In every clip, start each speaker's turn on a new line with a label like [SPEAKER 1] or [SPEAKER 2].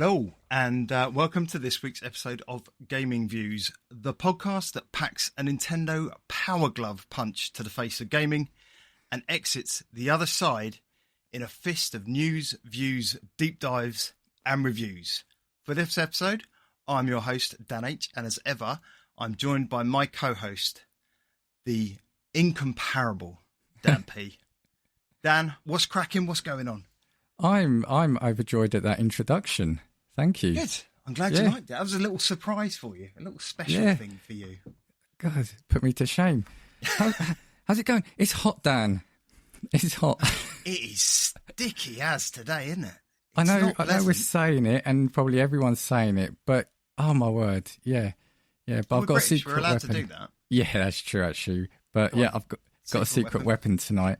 [SPEAKER 1] Hello, and welcome to this week's episode of Gaming Views, the podcast that packs a Nintendo power glove punch to the face of gaming and exits the other side in a fist of news, views, deep dives, and reviews. For this episode, I'm your host, Dan H., and as ever, I'm joined by my co-host, the incomparable Dan P. Dan, what's cracking? What's going on?
[SPEAKER 2] I'm overjoyed at that introduction. Thank you.
[SPEAKER 1] Good. I'm glad you liked it. That was a little surprise for you, a little special thing for you.
[SPEAKER 2] God, put me to shame. How's it going? It's hot, Dan. It's hot.
[SPEAKER 1] It is sticky as today, isn't it?
[SPEAKER 2] I know we're saying it, and probably everyone's saying it, but oh my word, yeah. But I've got a secret weapon. We're allowed to do that. Yeah, that's true, actually. But I've got a secret weapon tonight.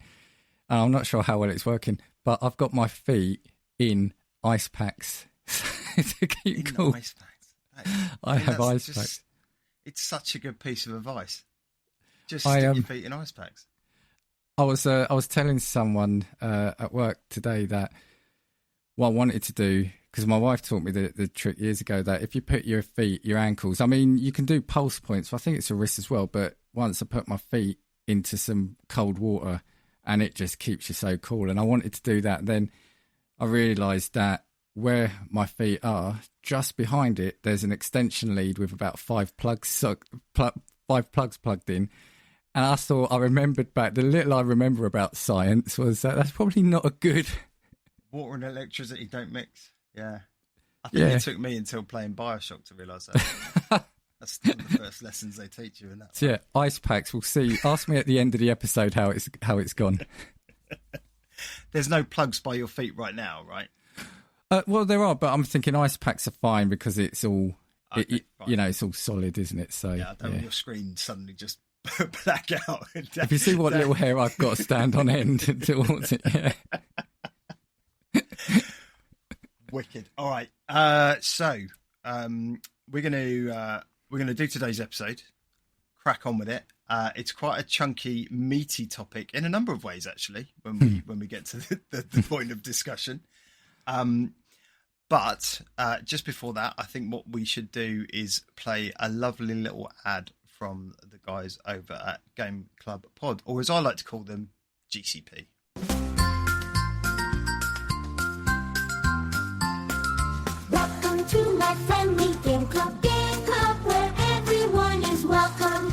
[SPEAKER 2] I'm not sure how well it's working, but I've got my feet in ice packs to keep cool.
[SPEAKER 1] Ice packs.
[SPEAKER 2] I have ice packs.
[SPEAKER 1] It's such a good piece of advice. Just stick your feet in ice packs.
[SPEAKER 2] I was telling someone at work today that what I wanted to do, because my wife taught me the trick years ago, that if you put your feet, your ankles, I mean, you can do pulse points, but I think it's a wrist as well, but once I put my feet into some cold water, and it just keeps you so cool. And I wanted to do that. Then I realised that where my feet are, just behind it, there's an extension lead with about 5 plugs plugged in. And I remembered back, the little I remember about science was that that's probably not a good...
[SPEAKER 1] Water and electricity don't mix. Yeah. I think it took me until playing Bioshock to realise that. That's one of the first lessons they teach you in that.
[SPEAKER 2] So ice packs. We'll see. Ask me at the end of the episode how it's gone.
[SPEAKER 1] There's no plugs by your feet right now, right?
[SPEAKER 2] Well, there are, but I'm thinking ice packs are fine because it's all, it's all solid, isn't it? So
[SPEAKER 1] I don't want your screen suddenly just black out.
[SPEAKER 2] If you see what little hair I've got stand on end towards it,
[SPEAKER 1] Wicked. All right. So we're gonna do today's episode. Crack on with it. It's quite a chunky, meaty topic in a number of ways, actually. When we get to the point of discussion. But just before that, I think what we should do is play a lovely little ad from the guys over at Game Club Pod, or as I like to call them, GCP.
[SPEAKER 3] Welcome to my friendly Game Club, where everyone is welcome.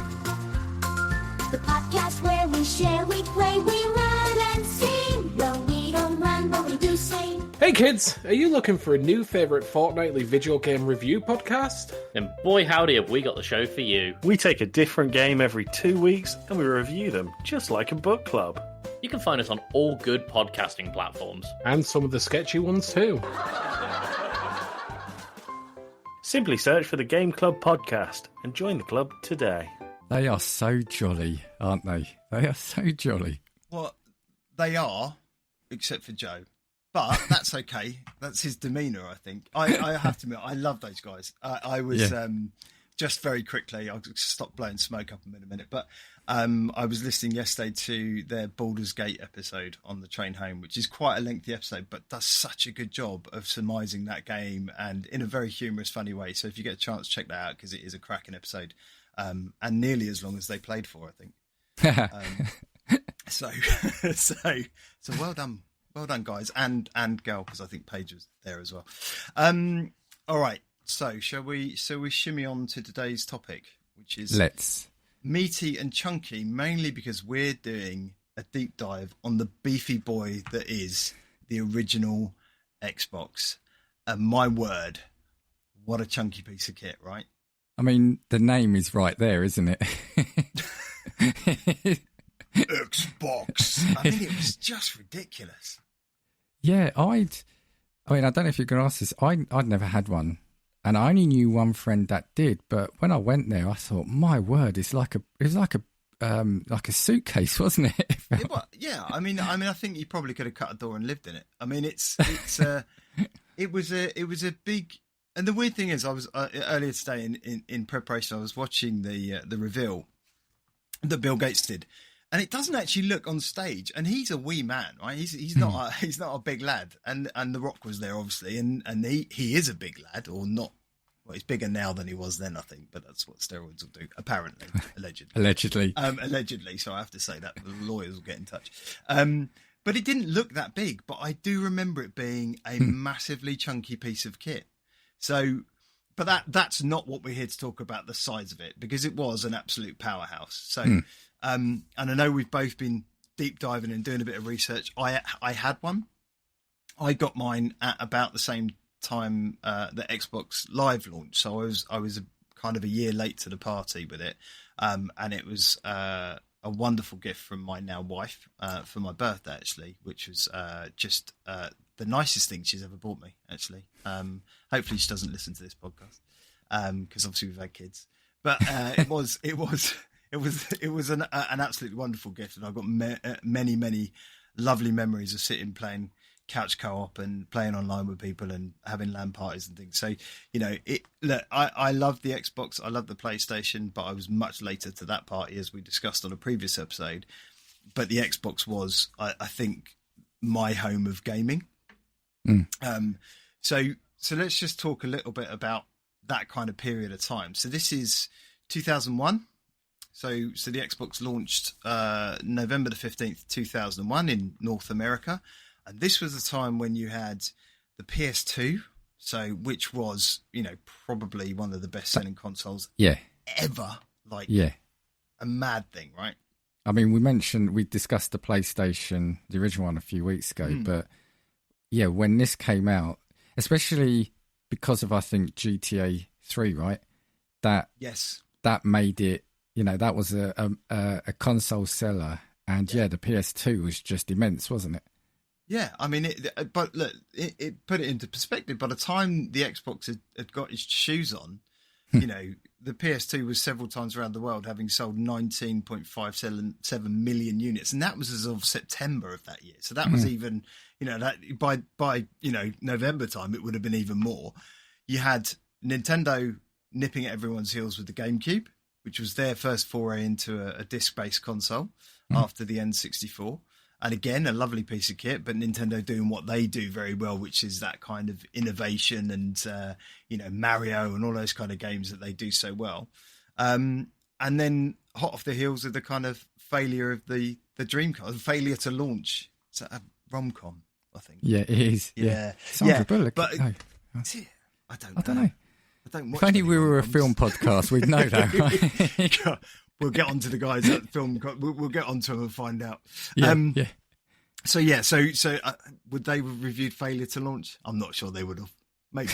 [SPEAKER 3] The podcast where we share, we play, we run and sing. No, we don't run, but we do sing.
[SPEAKER 4] Hey kids, are you looking for a new favourite fortnightly video game review podcast?
[SPEAKER 5] Then boy howdy have we got the show for you.
[SPEAKER 6] We take a different game every 2 weeks and we review them just like a book club.
[SPEAKER 5] You can find us on all good podcasting platforms.
[SPEAKER 4] And some of the sketchy ones too.
[SPEAKER 6] Simply search for the Game Club podcast and join the club today.
[SPEAKER 2] They are so jolly, aren't they? They are so jolly.
[SPEAKER 1] Well, they are, except for Joe. But that's okay. That's his demeanour, I think. I have to admit, I love those guys. I was, just very quickly, I'll stop blowing smoke up in a minute, but I was listening yesterday to their Baldur's Gate episode on the train home, which is quite a lengthy episode, but does such a good job of surmising that game and in a very humorous, funny way. So if you get a chance, check that out because it is a cracking episode and nearly as long as they played for, I think. So well done. Well done, guys, and girl, because I think Paige was there as well. All right, so shall we shimmy on to today's topic, which is meaty and chunky, mainly because we're doing a deep dive on the beefy boy that is the original Xbox. And my word, what a chunky piece of kit, right?
[SPEAKER 2] I mean, the name is right there, isn't it?
[SPEAKER 1] Xbox. I mean, it was just ridiculous.
[SPEAKER 2] Yeah, I don't know if you can ask this. I'd never had one, and I only knew one friend that did. But when I went there, I thought, my word, it was like a suitcase, wasn't it?
[SPEAKER 1] Yeah. I mean, I think you probably could have cut a door and lived in it. I mean, it was a big. And the weird thing is, I was earlier today in preparation. I was watching the reveal that Bill Gates did. And it doesn't actually look on stage. And he's a wee man, right? He's not a big lad. And The Rock was there, obviously, and he is a big lad, or not. Well, he's bigger now than he was then, I think, but that's what steroids will do, apparently, allegedly. Allegedly, so I have to say that. The lawyers will get in touch. But it didn't look that big, but I do remember it being a massively chunky piece of kit. So, but that's not what we're here to talk about, the size of it, because it was an absolute powerhouse. So, and I know we've both been deep diving and doing a bit of research. I had one. I got mine at about the same time the Xbox Live launch, so I was kind of a year late to the party with it, and it was a wonderful gift from my now wife for my birthday, actually, which was just the nicest thing she's ever bought me, actually. Hopefully she doesn't listen to this podcast, because obviously we've had kids, but it was an absolutely wonderful gift, and I've got many lovely memories of sitting playing couch co-op and playing online with people and having LAN parties and things. So, I love the Xbox, I love the PlayStation, but I was much later to that party, as we discussed on a previous episode. But the Xbox was, I think, my home of gaming. So let's just talk a little bit about that kind of period of time. So this is 2001. So the Xbox launched November the 15th, 2001 in North America. And this was the time when you had the PS2, which was, probably one of the best-selling consoles ever. A mad thing, right?
[SPEAKER 2] I mean, we discussed the PlayStation, the original one, a few weeks ago. But, when this came out, especially because of, I think, GTA 3, right? That made it, that was a console seller. And, the PS2 was just immense, wasn't it?
[SPEAKER 1] Yeah, I mean, but look, it put it into perspective. By the time the Xbox had got its shoes on, the PS2 was several times around the world, having sold 19.57 million units, and that was as of September of that year. So that was even, that by November time, it would have been even more. You had Nintendo nipping at everyone's heels with the GameCube, which was their first foray into a disc-based console after the N64. And again, a lovely piece of kit, but Nintendo doing what they do very well, which is that kind of innovation and, Mario and all those kind of games that they do so well. And then hot off the heels of the kind of failure of the Dreamcast, failure to launch. It's a rom-com, I think.
[SPEAKER 2] Yeah, it is.
[SPEAKER 1] Yeah.
[SPEAKER 2] Sandra Bullock.
[SPEAKER 1] But
[SPEAKER 2] no.
[SPEAKER 1] I don't
[SPEAKER 2] know. I
[SPEAKER 1] don't watch
[SPEAKER 2] if only we were a film podcast, we'd know that, right?
[SPEAKER 1] We'll get on to the guys at the film. We'll get on to them and find out. So would they have reviewed failure to launch? I'm not sure they would have. Maybe.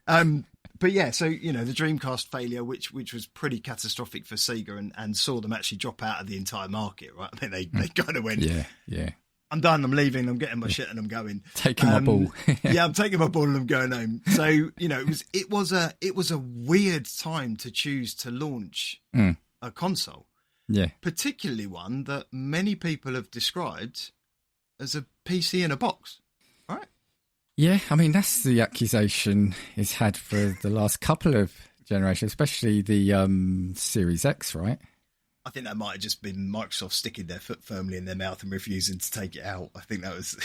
[SPEAKER 1] But yeah, so the Dreamcast failure, which was pretty catastrophic for Sega, and saw them actually drop out of the entire market. Right? I mean, they kind of went,
[SPEAKER 2] yeah.
[SPEAKER 1] I'm done. I'm leaving. I'm getting my shit and I'm going.
[SPEAKER 2] Taking my ball.
[SPEAKER 1] I'm taking my ball and I'm going home. So it was a weird time to choose to launch a console, particularly one that many people have described as a PC in a box, right?
[SPEAKER 2] Yeah, I mean, that's the accusation it's had for the last couple of generations, especially the Series X, right?
[SPEAKER 1] I think that might have just been Microsoft sticking their foot firmly in their mouth and refusing to take it out. I think that was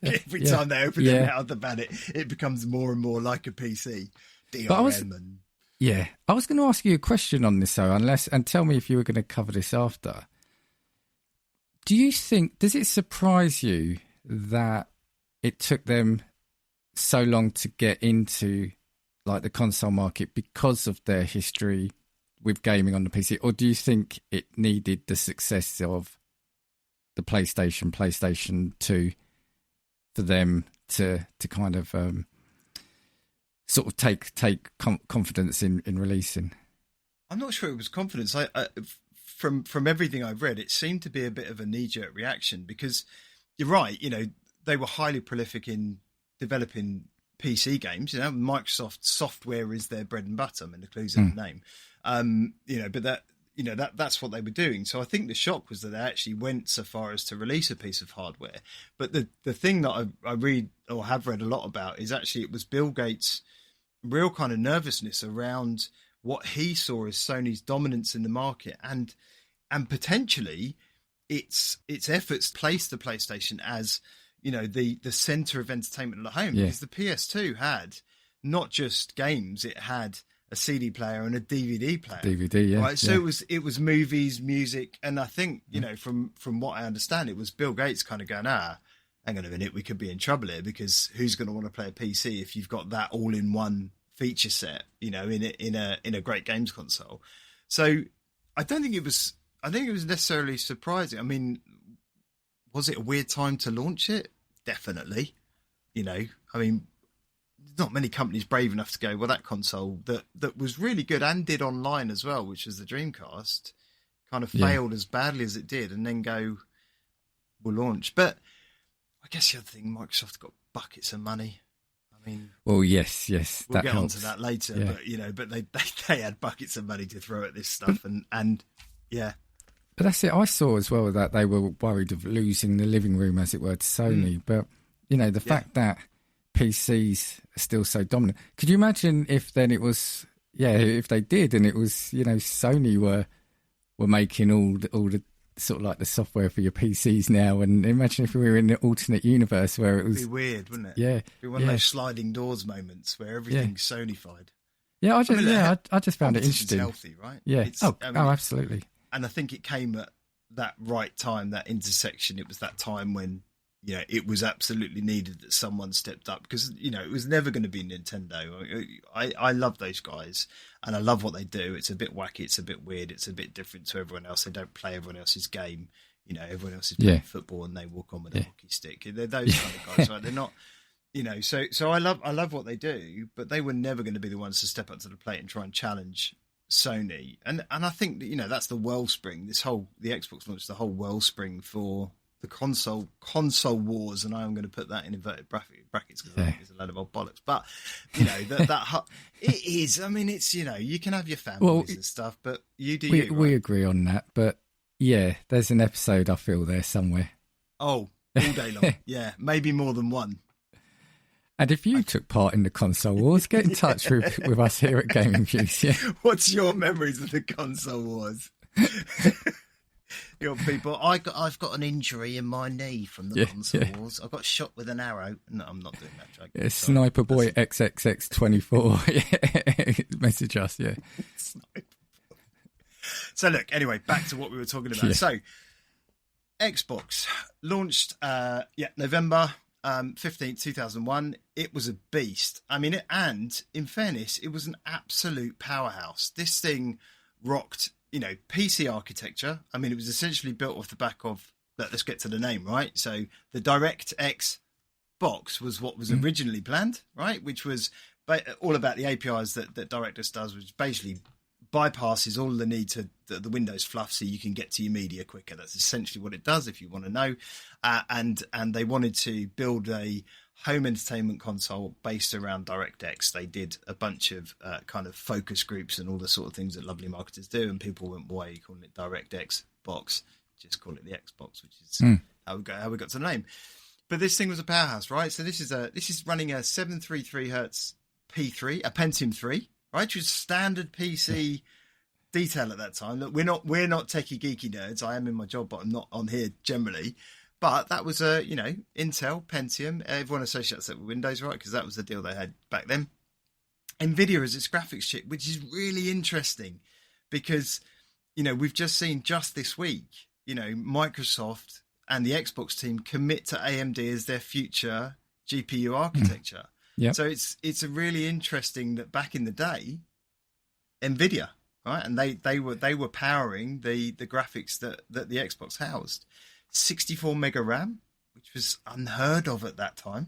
[SPEAKER 1] every time they open their mouth about it, it becomes more and more like a PC. DRM
[SPEAKER 2] I was going to ask you a question on this, though, and tell me if you were going to cover this after. Does it surprise you that it took them so long to get into the console market because of their history with gaming on the PC, or do you think it needed the success of the PlayStation 2 for them to kind of sort of take confidence in releasing?
[SPEAKER 1] I'm not sure it was confidence. From everything I've read, it seemed to be a bit of a knee-jerk reaction, because you're right, they were highly prolific in developing PC games. Microsoft software is their bread and butter, and includes in the name. But that's what they were doing. So I think the shock was that they actually went so far as to release a piece of hardware. But the thing that I read or have read a lot about is actually it was Bill Gates' real kind of nervousness around what he saw as Sony's dominance in the market and potentially its efforts placed the PlayStation as, you know, the center of entertainment at home,
[SPEAKER 2] Yeah.
[SPEAKER 1] because the PS2 had not just games, it had a CD player and a DVD player.
[SPEAKER 2] DVD, yeah.
[SPEAKER 1] Right, so
[SPEAKER 2] yeah.
[SPEAKER 1] it was movies, music, and I think, you know, from what I understand, it was Bill Gates kind of going, hang on a minute, we could be in trouble here, because who's going to want to play a PC if you've got that all in one feature set, you know, in a great games console. So I think it was necessarily surprising. I mean, was it a weird time to launch it? Definitely. You know, I mean, not many companies brave enough to go, well, that console that was really good and did online as well, which was the Dreamcast, kind of failed as badly as it did, and then go, we'll launch. But I guess the other thing, Microsoft got buckets of money. I mean,
[SPEAKER 2] well, yes,
[SPEAKER 1] we'll
[SPEAKER 2] that
[SPEAKER 1] get
[SPEAKER 2] helps.
[SPEAKER 1] onto that later.
[SPEAKER 2] Yeah.
[SPEAKER 1] But you know, but they had buckets of money to throw at this stuff, and yeah.
[SPEAKER 2] But that's it. I saw as well that they were worried of losing the living room, as it were, to Sony. But, you know, the fact that PCs are still so dominant. Could you imagine if then it was, if they did and it was, you know, Sony were making all the sort of like the software for your PCs now, and imagine if we were in an alternate universe where it was...
[SPEAKER 1] It'd be weird, wouldn't it?
[SPEAKER 2] Yeah.
[SPEAKER 1] It'd be one of those sliding doors moments where everything's Sony-fied.
[SPEAKER 2] Yeah, I just found it interesting.
[SPEAKER 1] Healthy, right?
[SPEAKER 2] Yeah.
[SPEAKER 1] It's,
[SPEAKER 2] absolutely.
[SPEAKER 1] And I think it came at that right time, that intersection. It was that time when, you know, it was absolutely needed that someone stepped up, because, you know, it was never going to be Nintendo. I love those guys and I love what they do. It's a bit wacky. It's a bit weird. It's a bit different to everyone else. They don't play everyone else's game. You know, everyone else is playing football and they walk on with a hockey stick. They're those kind of guys, right? They're not, you know, so I love what they do, but they were never going to be the ones to step up to the plate and try and challenge Sony. And I think that, you know, that's the wellspring. The Xbox launched the whole wellspring for the console wars, and I'm going to put that in inverted brackets because I think it's a load of old bollocks. But, you know, it is. I mean, it's, you know, you can have your families and stuff, but you do.
[SPEAKER 2] We agree on that, but yeah, there's an episode I feel there somewhere.
[SPEAKER 1] Oh, all day long. Yeah, maybe more than one.
[SPEAKER 2] And if you took part in the console wars, get in touch with us here at Gaming Views. Yeah.
[SPEAKER 1] What's your memories of the console wars? Your people, I've got an injury in my knee from the console wars. I got shot with an arrow. No, I'm not doing that joke.
[SPEAKER 2] Yeah, Sniper Boy XXX24. Message us, yeah.
[SPEAKER 1] So look, anyway, back to what we were talking about. So, Xbox launched, November 15th, 2001. It was a beast. I mean, and in fairness, it was an absolute powerhouse. This thing rocked, you know, PC architecture. I mean, it was essentially built off the back of, let's get to the name, right? So the DirectX box was what was originally planned, right? Which was all about the APIs that DirectX does, which basically bypasses all the need to the Windows fluff so you can get to your media quicker. That's essentially what it does, if you want to know. And they wanted to build a home entertainment console based around DirectX. They did a bunch of kind of focus groups and all the sort of things that lovely marketers do, and people went, why are you calling it DirectX box? Just call it the Xbox, which is how we got to the name. But this thing was a powerhouse, right? So this is running a 733 hertz P3, a Pentium 3, right? Which was standard PC detail at that time. Look, we're not techie geeky nerds. I am in my job, but I'm not on here generally. But that was a, you know, Intel, Pentium. Everyone associates that with Windows, right? Because that was the deal they had back then. Nvidia as its graphics chip, which is really interesting because, you know, we've just seen just this week, you know, Microsoft and the Xbox team commit to AMD as their future GPU architecture.
[SPEAKER 2] Yeah.
[SPEAKER 1] So it's a really interesting that back in the day, Nvidia, right, and they were powering the graphics that the Xbox housed. 64 mega RAM, which was unheard of at that time,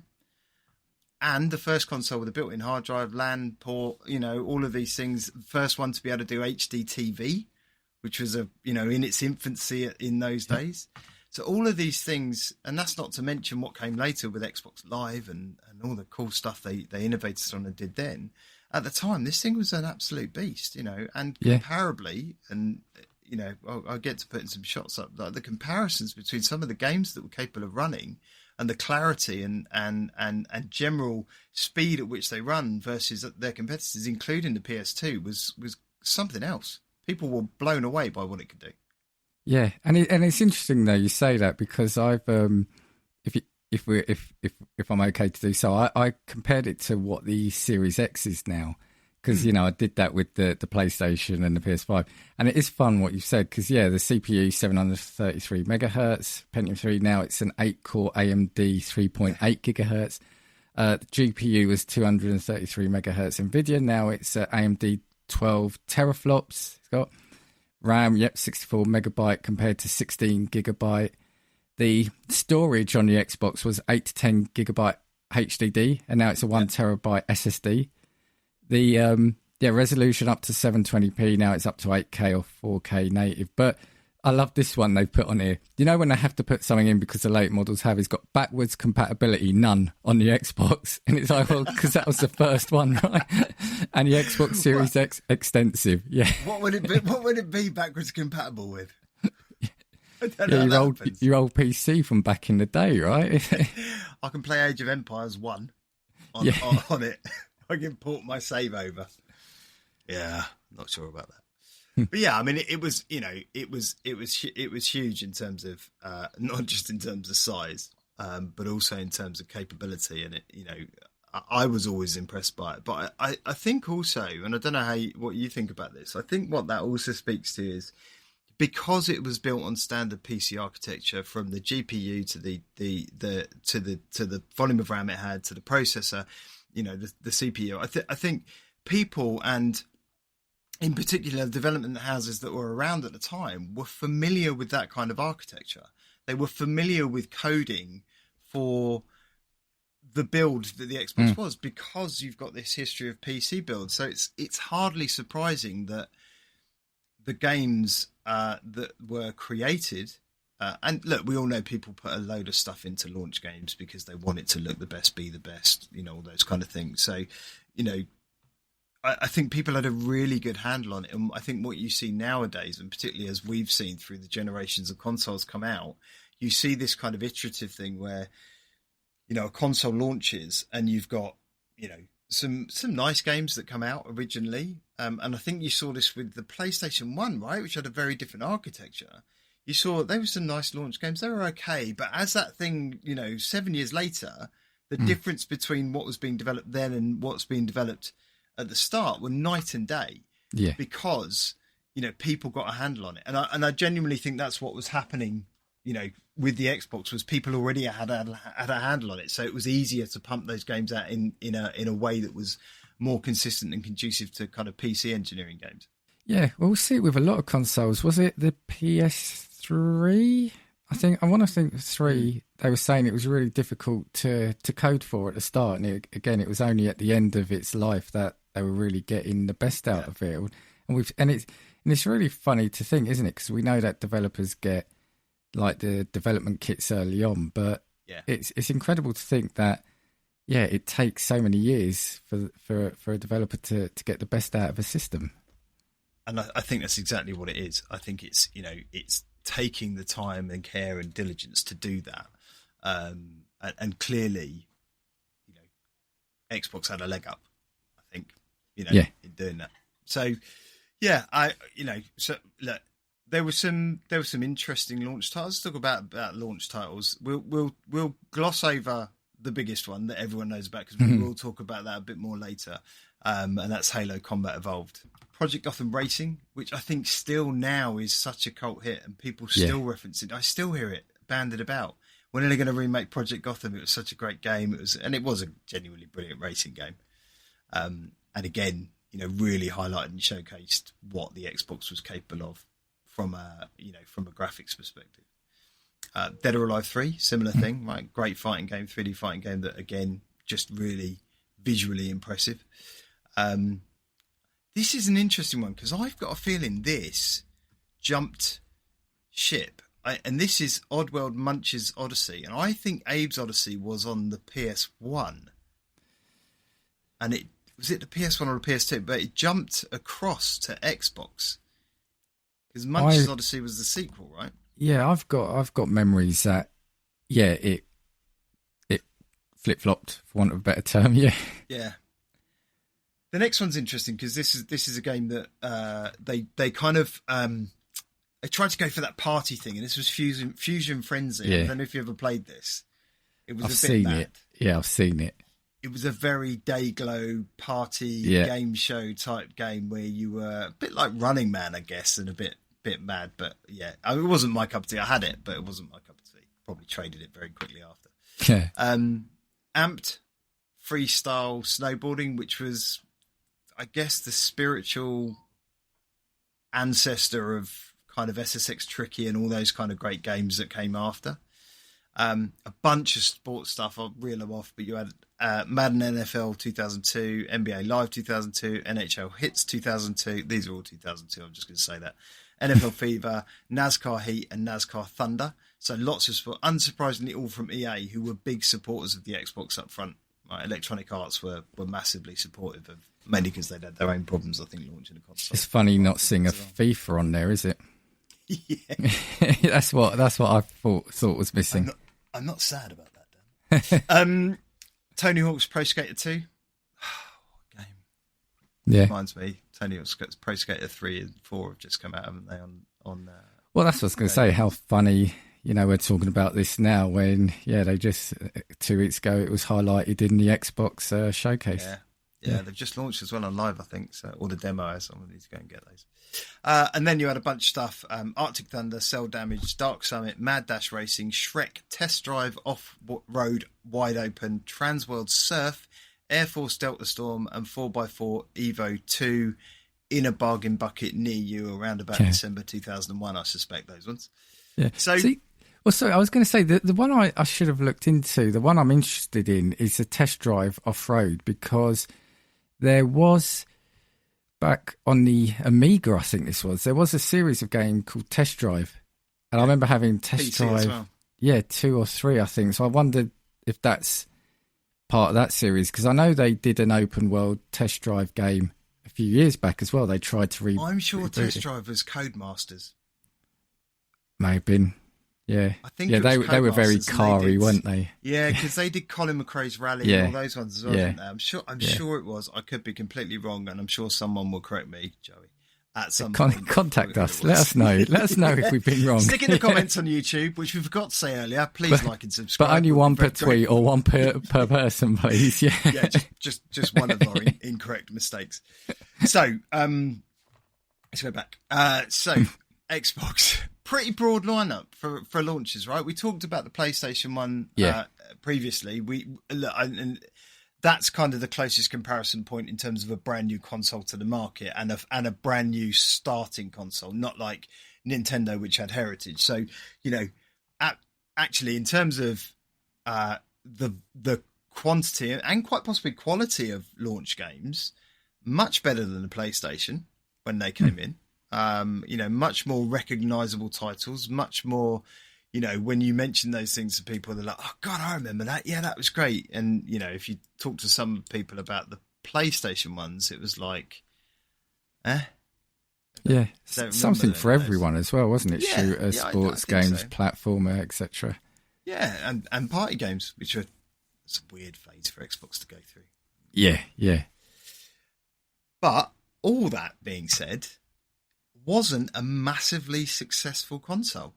[SPEAKER 1] and the first console with a built-in hard drive, LAN port, you know, all of these things. First one to be able to do HD TV, which was in its infancy in those days. So all of these things, and that's not to mention what came later with Xbox Live and all the cool stuff they innovated on and did then. At the time, this thing was an absolute beast, you know, and comparably, and you know, I'll get to putting some shots up, like the comparisons between some of the games that were capable of running and the clarity and general speed at which they run versus their competitors, including the PS2, was something else. People were blown away by what it could do.
[SPEAKER 2] Yeah, and it's interesting though you say that, because I've if I'm okay to do so, I compared it to what the Series X is now, because I did that with the PlayStation and the PS5, and it is fun what you've said, because the CPU 733 megahertz, Pentium 3, now it's an 8-core AMD 3.8 gigahertz. The GPU was 233 megahertz Nvidia, now it's AMD 12 teraflops. It's got RAM, 64 megabyte compared to 16 gigabyte. The storage on the Xbox was 8 to 10 gigabyte HDD, and now it's a 1 terabyte SSD. The resolution up to 720p, now it's up to 8K or 4K native. But I love this one they've put on here. When they have to put something in, because the late models have, it's got backwards compatibility, none on the Xbox. And it's like, well, because that was the first one, right? And the Xbox Series X extensive, yeah.
[SPEAKER 1] What would it be backwards compatible with?
[SPEAKER 2] Your old PC from back in the day, right?
[SPEAKER 1] I can play Age of Empires 1 on it. I can port my save over. Yeah, not sure about that. But yeah, I mean, it was huge in terms of not just in terms of size, but also in terms of capability. And I was always impressed by it. But I think also, and I don't know what you think about this, I think what that also speaks to is, because it was built on standard PC architecture, from the GPU to the volume of RAM it had, to the processor, the CPU. I think people, and in particular development houses that were around at the time, were familiar with that kind of architecture. They were familiar with coding for the build that the Xbox was, because you've got this history of PC builds. So it's hardly surprising that the games that were created, and look, we all know people put a load of stuff into launch games because they want it to look the best, be the best, all those kind of things. So, I think people had a really good handle on it. And I think what you see nowadays, and particularly as we've seen through the generations of consoles come out, you see this kind of iterative thing where, a console launches and you've got, some nice games that come out originally. And I think you saw this with the PlayStation 1, right, which had a very different architecture. You saw there were some nice launch games. They were okay. But as that thing, 7 years later, the difference between what was being developed then and what's being developed at the start were night and day. Yeah. Because, people got a handle on it. And I genuinely think that's what was happening, with the Xbox, was people already had a handle on it. So it was easier to pump those games out in a way that was more consistent and conducive to kind of PC engineering games.
[SPEAKER 2] Yeah, well, we'll see it with a lot of consoles. Was it the PS3? I want to think 3. They were saying it was really difficult to code for at the start, and it was only at the end of its life that they were really getting the best out of it. And it's really funny to think, isn't it? Because we know that developers get like the development kits early on, but it's incredible to think that it takes so many years for a developer to get the best out of a system.
[SPEAKER 1] And I think that's exactly what it is. I think it's taking the time and care and diligence to do that. And clearly, Xbox had a leg up, I think, in doing that. So, so look, there were some interesting launch titles. Let's talk about launch titles. We'll gloss over the biggest one that everyone knows about, because we will talk about that a bit more later. And that's Halo Combat Evolved. Project Gotham Racing, which I think still now is such a cult hit, and people still reference it. I still hear it banded about. When are they going to remake Project Gotham? It was such a great game. It was a genuinely brilliant racing game. And again, really highlighted and showcased what the Xbox was capable of from a graphics perspective. Dead or Alive 3, similar thing, right? Great fighting game, 3D fighting game that, again, just really visually impressive. This is an interesting one, because I've got a feeling this jumped ship. And this is Oddworld Munch's Odyssey. And I think Abe's Odyssey was on the PS1. And was it the PS1 or the PS2? But it jumped across to Xbox. Because Munch's Odyssey was the sequel, right?
[SPEAKER 2] Yeah, I've got memories that, it flip-flopped, for want of a better term,
[SPEAKER 1] Yeah. The next one's interesting, because this is a game that they kind of They tried to go for that party thing, and this was Fusion Frenzy.
[SPEAKER 2] Yeah.
[SPEAKER 1] I don't know if you ever played this. It was
[SPEAKER 2] I've
[SPEAKER 1] a bit
[SPEAKER 2] seen
[SPEAKER 1] mad.
[SPEAKER 2] it. Yeah, I've seen it.
[SPEAKER 1] It was a very Dayglow party game show type game where you were a bit like Running Man, I guess, and a bit mad. But yeah, I mean, it wasn't my cup of tea. I had it, but it wasn't my cup of tea. Probably traded it very quickly after.
[SPEAKER 2] Yeah.
[SPEAKER 1] Amped freestyle snowboarding, which was, I guess, the spiritual ancestor of kind of SSX Tricky and all those kind of great games that came after. A bunch of sports stuff, I'll reel them off, but you had Madden NFL 2002, NBA Live 2002, NHL Hits 2002. These are all 2002, I'm just going to say that. NFL Fever, NASCAR Heat, and NASCAR Thunder. So lots of sport, unsurprisingly all from EA, who were big supporters of the Xbox up front. Right, Electronic Arts were massively supportive of, mainly because they'd had their own problems, I think, launching a console.
[SPEAKER 2] It's funny not seeing a FIFA on there, is it?
[SPEAKER 1] Yeah.
[SPEAKER 2] that's what I thought was missing.
[SPEAKER 1] I'm not sad about that, Dan. Tony Hawk's Pro Skater 2. What game?
[SPEAKER 2] Yeah.
[SPEAKER 1] Reminds me, Tony Hawk's Pro Skater 3 and 4 have just come out, haven't they?
[SPEAKER 2] Well, that's what I was going to say. How funny, we're talking about this now when, they just 2 weeks ago it was highlighted in the Xbox showcase.
[SPEAKER 1] Yeah, they've just launched as well on live, I think. So, or the demo, someone needs to go and get those. And then you had a bunch of stuff: Arctic Thunder, Cell Damage, Dark Summit, Mad Dash Racing, Shrek, Test Drive, Off Road, Wide Open, Transworld Surf, Air Force Delta Storm, and 4x4 Evo 2 in a bargain bucket near you around about December 2001. I suspect those ones.
[SPEAKER 2] Yeah.
[SPEAKER 1] So.
[SPEAKER 2] Sorry, I was going to say the one I should have looked into. The one I'm interested in is the Test Drive Off Road, because there was, back on the Amiga, I think there was a series of games called Test Drive. And I remember having Test
[SPEAKER 1] PC
[SPEAKER 2] Drive,
[SPEAKER 1] as well.
[SPEAKER 2] 2 or 3, I think. So I wondered if that's part of that series, because I know they did an open world Test Drive game a few years back as well. They tried to
[SPEAKER 1] I'm sure Test Drive was Codemasters.
[SPEAKER 2] May have been. Yeah,
[SPEAKER 1] I think
[SPEAKER 2] they were very car-y, weren't they?
[SPEAKER 1] Yeah, because they did Colin McRae's Rally and all those ones as well, didn't they? I'm sure it was. I could be completely wrong, and I'm sure someone will correct me, Joey, at some point.
[SPEAKER 2] Contact us. Let us know. Let us know if we've been wrong.
[SPEAKER 1] Stick in the comments on YouTube, which we forgot to say earlier. Please like and subscribe.
[SPEAKER 2] But only one per tweet or one per person, please. Yeah,
[SPEAKER 1] just one of our incorrect mistakes. So, let's go back. Xbox. Pretty broad lineup for launches, right? We talked about the PlayStation 1 previously. And that's kind of the closest comparison point in terms of a brand new console to the market and a brand new starting console, not like Nintendo, which had heritage. So, actually, in terms of the quantity and quite possibly quality of launch games, much better than the PlayStation when they came in. Much more recognizable titles, much more, when you mention those things to people, they're like, oh God, I remember that. Yeah, that was great. And, if you talk to some people about the PlayStation ones, it was like,
[SPEAKER 2] Yeah, something for everyone as well, wasn't it? Shooter, sports games,
[SPEAKER 1] so.
[SPEAKER 2] Platformer, etc.
[SPEAKER 1] Yeah, and party games, which are it's a weird phase for Xbox to go through.
[SPEAKER 2] Yeah.
[SPEAKER 1] But all that being said, wasn't a massively successful console,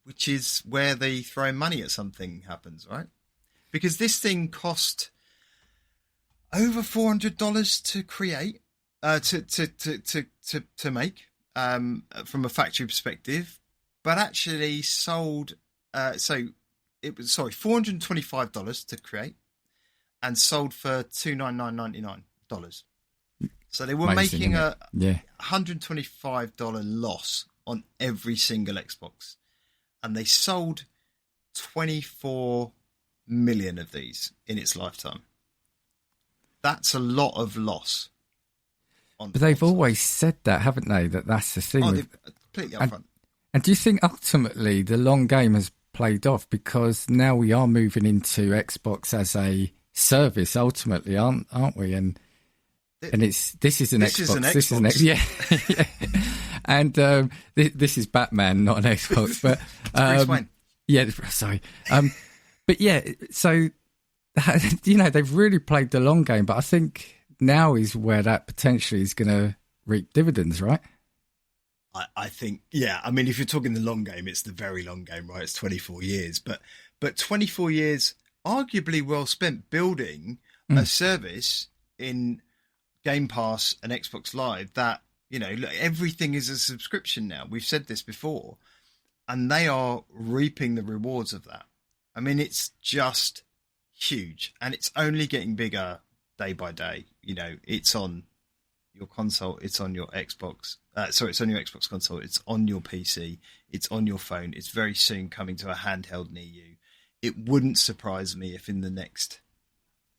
[SPEAKER 1] which is where they throw money at something happens, right? Because this thing cost over $400 to create, to make, from a factory perspective, but actually sold. So it was $425 to create, and sold for $299.99. So they were making a $125 loss on every single Xbox. And they sold 24 million of these in its lifetime. That's a lot of loss.
[SPEAKER 2] But they've always said that, haven't they? That's the thing.
[SPEAKER 1] They've completely upfront.
[SPEAKER 2] And do you think ultimately the long game has played off? Because now we are moving into Xbox as a service, ultimately, aren't we? And this is an Xbox. Yeah. And this is Batman, not an Xbox. But
[SPEAKER 1] Bruce Wayne.
[SPEAKER 2] Yeah, sorry. But yeah, so they've really played the long game. But I think now is where that potentially is going to reap dividends, right?
[SPEAKER 1] I think, yeah. I mean, if you're talking the long game, it's the very long game, right? It's 24 years, but 24 years, arguably well spent building a service in Game Pass and Xbox Live that, look, everything is a subscription now. We've said this before, and they are reaping the rewards of that. I mean, it's just huge, and it's only getting bigger day by day. It's on your console, it's on your Xbox. It's on your Xbox console, it's on your PC, it's on your phone. It's very soon coming to a handheld near you. It wouldn't surprise me if in the next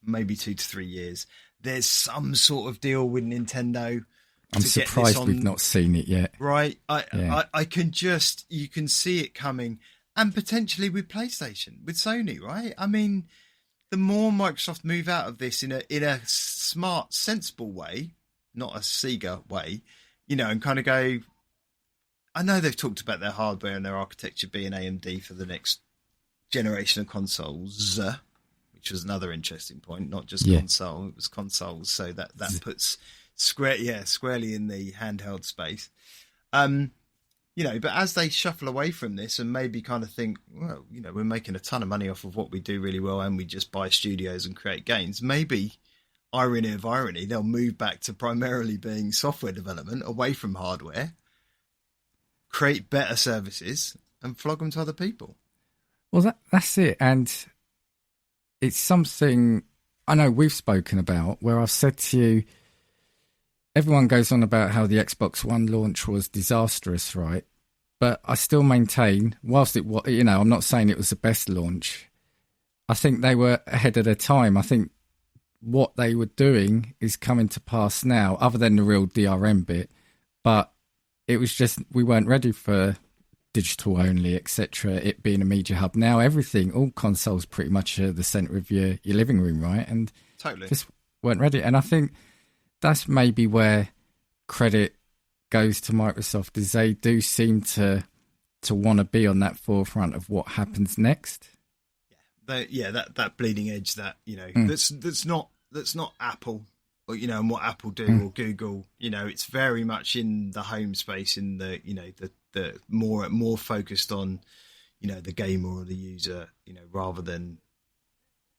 [SPEAKER 1] maybe 2 to 3 years there's some sort of deal with Nintendo.
[SPEAKER 2] I'm surprised we've not seen it yet.
[SPEAKER 1] Right. I can you can see it coming, and potentially with PlayStation, with Sony, right? I mean, the more Microsoft move out of this in a smart, sensible way, not a Sega way, and kind of go, I know they've talked about their hardware and their architecture being AMD for the next generation of consoles, which was another interesting point, not just console, it was consoles. So that puts squarely in the handheld space. But as they shuffle away from this and maybe kind of think, well, we're making a ton of money off of what we do really well, and we just buy studios and create games, maybe, irony of irony, they'll move back to primarily being software development away from hardware, create better services, and flog them to other people.
[SPEAKER 2] Well, that's it. And it's something I know we've spoken about, where I've said to you, everyone goes on about how the Xbox One launch was disastrous, right? But I still maintain, whilst it was, I'm not saying it was the best launch, I think they were ahead of their time. I think what they were doing is coming to pass now, other than the real DRM bit. But it was just, we weren't ready for digital only, etc. It being a media hub. Now everything, all consoles pretty much are the centre of your living room, right? And
[SPEAKER 1] totally
[SPEAKER 2] just weren't ready. And I think that's maybe where credit goes to Microsoft, is they do seem to want to be on that forefront of what happens next.
[SPEAKER 1] That bleeding edge, that that's not Apple, or and what Apple do or Google. It's very much in the home space, in the the more focused on the gamer or the user, rather than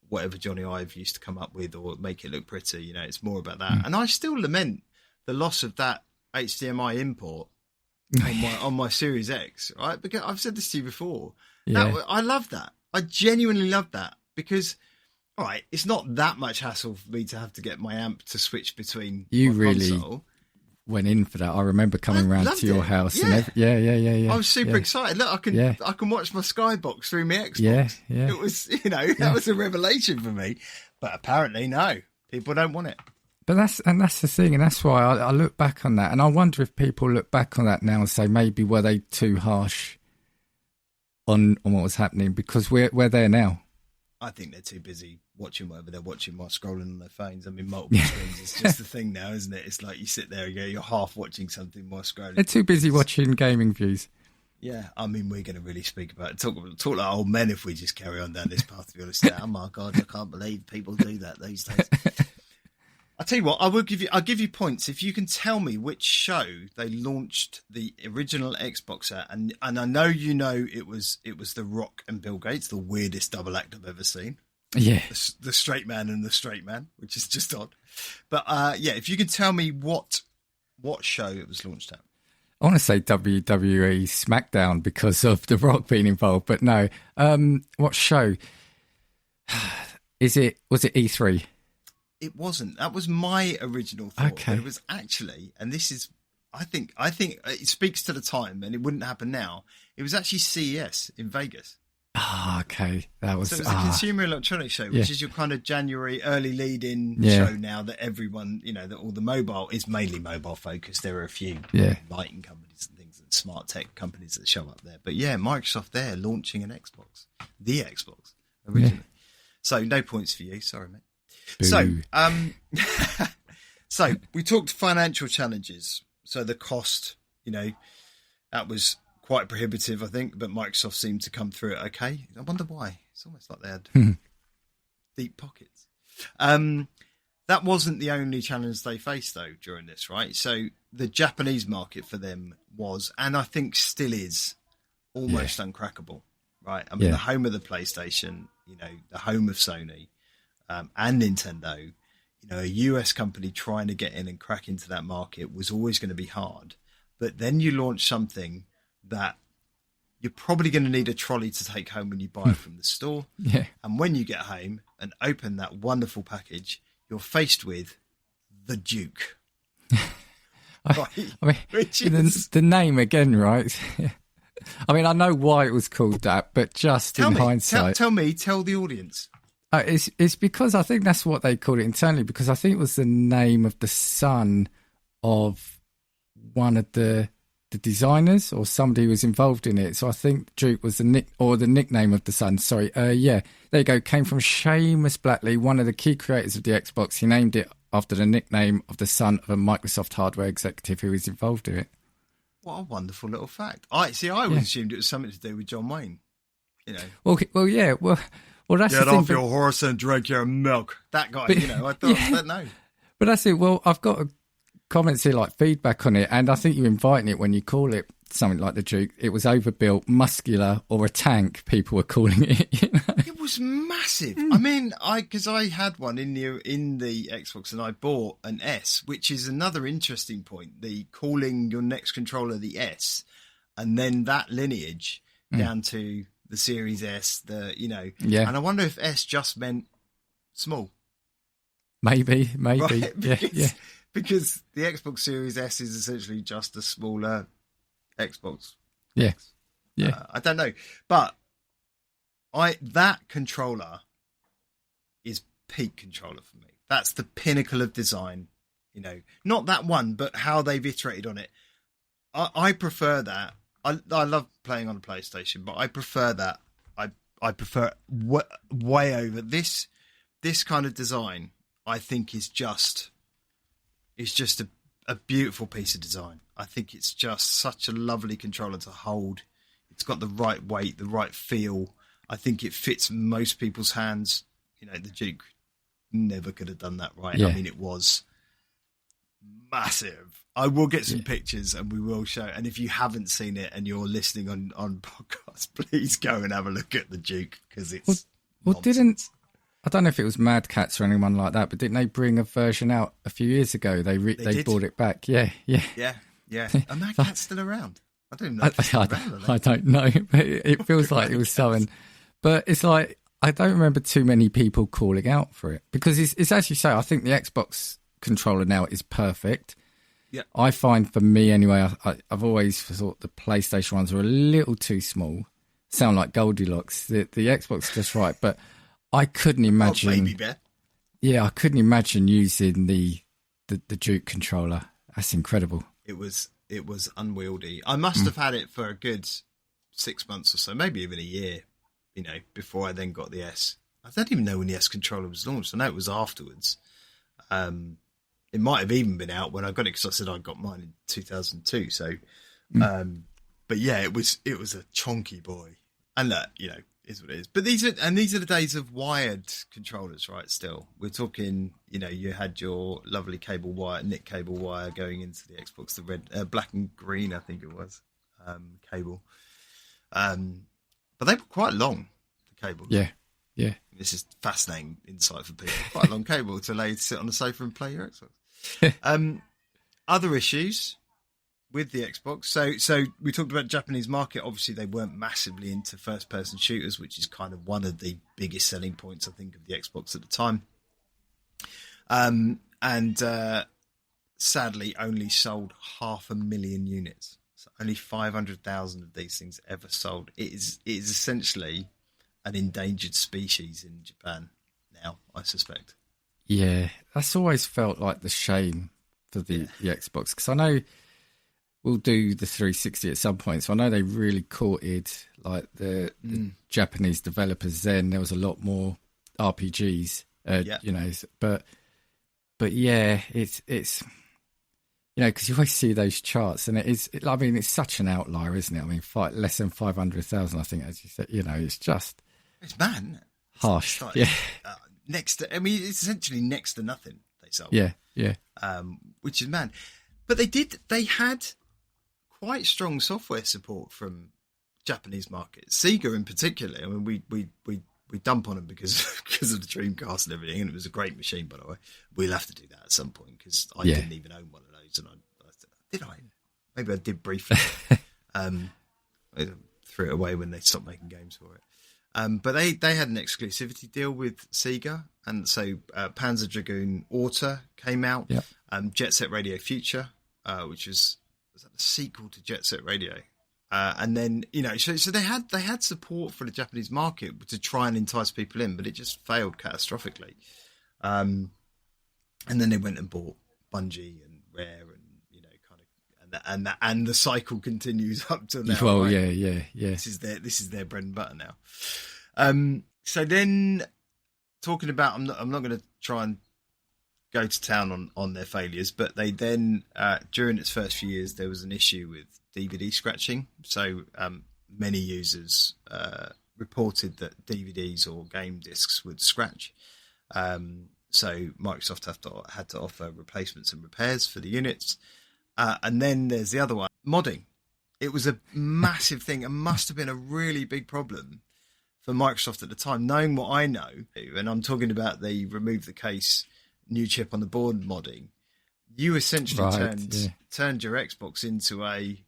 [SPEAKER 1] whatever Johnny Ive used to come up with or make it look pretty. It's more about that. And I still lament the loss of that HDMI import on my Series X, right? Because I've said this to you before.
[SPEAKER 2] Yeah.
[SPEAKER 1] I love that. I genuinely love that, because, all right, it's not that much hassle for me to have to get my amp to switch between console.
[SPEAKER 2] Went in for that. I remember coming round to your house.
[SPEAKER 1] Yeah.
[SPEAKER 2] And
[SPEAKER 1] I was super excited. Look, I can watch my Skybox through my Xbox.
[SPEAKER 2] Yeah.
[SPEAKER 1] It was, that was a revelation for me. But apparently, no, people don't want it.
[SPEAKER 2] But that's the thing, and that's why I look back on that, and I wonder if people look back on that now and say, maybe were they too harsh on what was happening, because we're there now.
[SPEAKER 1] I think they're too busy watching whatever they're watching while scrolling on their phones. I mean, multiple screens is just the thing now, isn't it? It's like you sit there and you're half watching something while scrolling.
[SPEAKER 2] They're too busy watching gaming views.
[SPEAKER 1] Yeah, I mean, we're going to really speak about it. Talk like old men if we just carry on down this path, to be honest. Oh my God, I can't believe people do that these days. I'll tell you what, I'll give you points if you can tell me which show they launched the original Xbox at, and I know it was The Rock and Bill Gates, the weirdest double act I've ever seen.
[SPEAKER 2] Yeah,
[SPEAKER 1] the straight man and the straight man, which is just odd. But if you can tell me what show it was launched at.
[SPEAKER 2] I want to say WWE SmackDown because of The Rock being involved, but no. What show? Was it E3?
[SPEAKER 1] It wasn't. That was my original thought.
[SPEAKER 2] Okay.
[SPEAKER 1] But it was actually, and this is, I think it speaks to the time, and it wouldn't happen now. It was actually CES in Vegas.
[SPEAKER 2] Okay. That was.
[SPEAKER 1] So it was a consumer electronics show, which is your kind of January early lead-in show now that everyone, that all the mobile is mainly mobile focused. There are a few lighting companies and things and smart tech companies that show up there. But Microsoft there launching an Xbox, the Xbox originally. Yeah. So no points for you. Sorry, mate.
[SPEAKER 2] Boo.
[SPEAKER 1] So we talked financial challenges. So the cost, that was quite prohibitive, I think, but Microsoft seemed to come through it okay. I wonder why. It's almost like they had deep pockets. that wasn't the only challenge they faced, though, during this, right? So the Japanese market for them was, and I think still is, almost uncrackable, right? I mean, the home of the PlayStation, the home of Sony and Nintendo, a US company trying to get in and crack into that market was always going to be hard. But then you launch something that you're probably going to need a trolley to take home when you buy it from the store.
[SPEAKER 2] Yeah.
[SPEAKER 1] And when you get home and open that wonderful package, you're faced with the Duke.
[SPEAKER 2] I mean, the name again, right? I mean, I know why it was called that, but just in hindsight.
[SPEAKER 1] Tell the audience.
[SPEAKER 2] It's because I think that's what they called it internally, because I think it was the name of the son of one of the designers or somebody who was involved in it. So I think Duke was the nickname of the son. Sorry. There you go. Came from Seamus Blackley, one of the key creators of the Xbox. He named it after the nickname of the son of a Microsoft hardware executive who was involved in it.
[SPEAKER 1] What a wonderful little fact. I always assumed it was something to do with John Wayne.
[SPEAKER 2] Well, that's
[SPEAKER 1] Get
[SPEAKER 2] the thing.
[SPEAKER 1] off your horse and drink your milk. That guy, I thought, I don't know.
[SPEAKER 2] But that's it. Well, I've got comments here, like feedback on it, and I think you're inviting it when you call it something like the Duke. It was overbuilt, muscular, or a tank. People were calling it.
[SPEAKER 1] It was massive. I mean, because I had one in the Xbox, and I bought an S, which is another interesting point. The calling your next controller the S, and then that lineage down to the Series S. And I wonder if S just meant small.
[SPEAKER 2] Maybe,
[SPEAKER 1] right?
[SPEAKER 2] Yeah.
[SPEAKER 1] Because the Xbox Series S is essentially just a smaller Xbox.
[SPEAKER 2] Yeah.
[SPEAKER 1] I don't know. But that controller is peak controller for me. That's the pinnacle of design. Not that one, but how they've iterated on it. I prefer that. I love playing on a PlayStation, but I prefer that. I prefer way over this kind of design. I think is just a beautiful piece of design. I think it's just such a lovely controller to hold. It's got the right weight, the right feel. I think it fits most people's hands. The Duke never could have done that right.
[SPEAKER 2] Yeah.
[SPEAKER 1] I mean, it was massive. I will get some pictures and we will show. And if you haven't seen it and you're listening on podcast, please go and have a look at the Duke, because it's
[SPEAKER 2] I don't know if it was Mad Cats or anyone like that, but didn't they bring a version out a few years ago? They brought it back. Yeah.
[SPEAKER 1] Are Mad Cats still around? I don't know.
[SPEAKER 2] I don't know, but it feels like it was something. But it's like, I don't remember too many people calling out for it, because it's as you say, I think the Xbox controller now is perfect.
[SPEAKER 1] Yeah.
[SPEAKER 2] I find, for me anyway, I've always thought the PlayStation ones were a little too small. Sound like Goldilocks. The Xbox is just right, but I couldn't imagine.
[SPEAKER 1] Oh, baby bear.
[SPEAKER 2] Yeah, I couldn't imagine using the Duke controller. That's incredible.
[SPEAKER 1] It was unwieldy. I must have had it for a good 6 months or so, maybe even a year, before I then got the S. I don't even know when the S controller was launched. I know it was afterwards. It might have even been out when I got it, because I said I got mine in 2002. So, but yeah, it was a chonky boy, and that is what it is. But these are the days of wired controllers, right? Still, we're talking. You had your lovely cable wire, Nick cable wire going into the Xbox, the red, black and green, I think it was, cable. But they were quite long, the cables.
[SPEAKER 2] Yeah.
[SPEAKER 1] This is fascinating insight for people. Quite a long cable to lay to sit on the sofa and play your Xbox. Other issues with the Xbox. So we talked about Japanese market. Obviously, they weren't massively into first-person shooters, which is kind of one of the biggest selling points, I think, of the Xbox at the time. And sadly, only sold 500,000 units. So only 500,000 of these things ever sold. It is essentially an endangered species in Japan now, I suspect.
[SPEAKER 2] Yeah, that's always felt like the shame for the Xbox, because I know we'll do the 360 at some point, so I know they really courted like the Japanese developers then. There was a lot more RPGs, but yeah, it's because you always see those charts, and it's such an outlier, isn't it? I mean, less than 500,000, I think, as you said. It's just.
[SPEAKER 1] It's mad, isn't it?
[SPEAKER 2] Harsh.
[SPEAKER 1] It's like, next to, it's essentially next to nothing result.
[SPEAKER 2] Yeah, yeah.
[SPEAKER 1] Which is mad. But they had quite strong software support from Japanese markets. Sega in particular. I mean, we dump on them because of the Dreamcast and everything, and it was a great machine, by the way. We'll have to do that at some point because I didn't even own one of those, and maybe I did briefly. I threw it away when they stopped making games for it. But they had an exclusivity deal with Sega, and so Panzer Dragoon Auto came out.
[SPEAKER 2] Yep.
[SPEAKER 1] Jet Set Radio Future, which was that the sequel to Jet Set Radio. And then, so they had support for the Japanese market to try and entice people in, but it just failed catastrophically. And then they went and bought Bungie and Rare, and the cycle continues up till now.
[SPEAKER 2] Well,
[SPEAKER 1] right?
[SPEAKER 2] yeah.
[SPEAKER 1] This is their bread and butter now. So then, talking about, I'm not going to try and go to town on their failures, but they then during its first few years there was an issue with DVD scratching. So many users reported that DVDs or game discs would scratch. So Microsoft had to offer replacements and repairs for the units. And then there's the other one, modding. It was a massive thing. It must have been a really big problem for Microsoft at the time, knowing what I know. And I'm talking about the remove the case, new chip on the board modding. You essentially turned your Xbox into I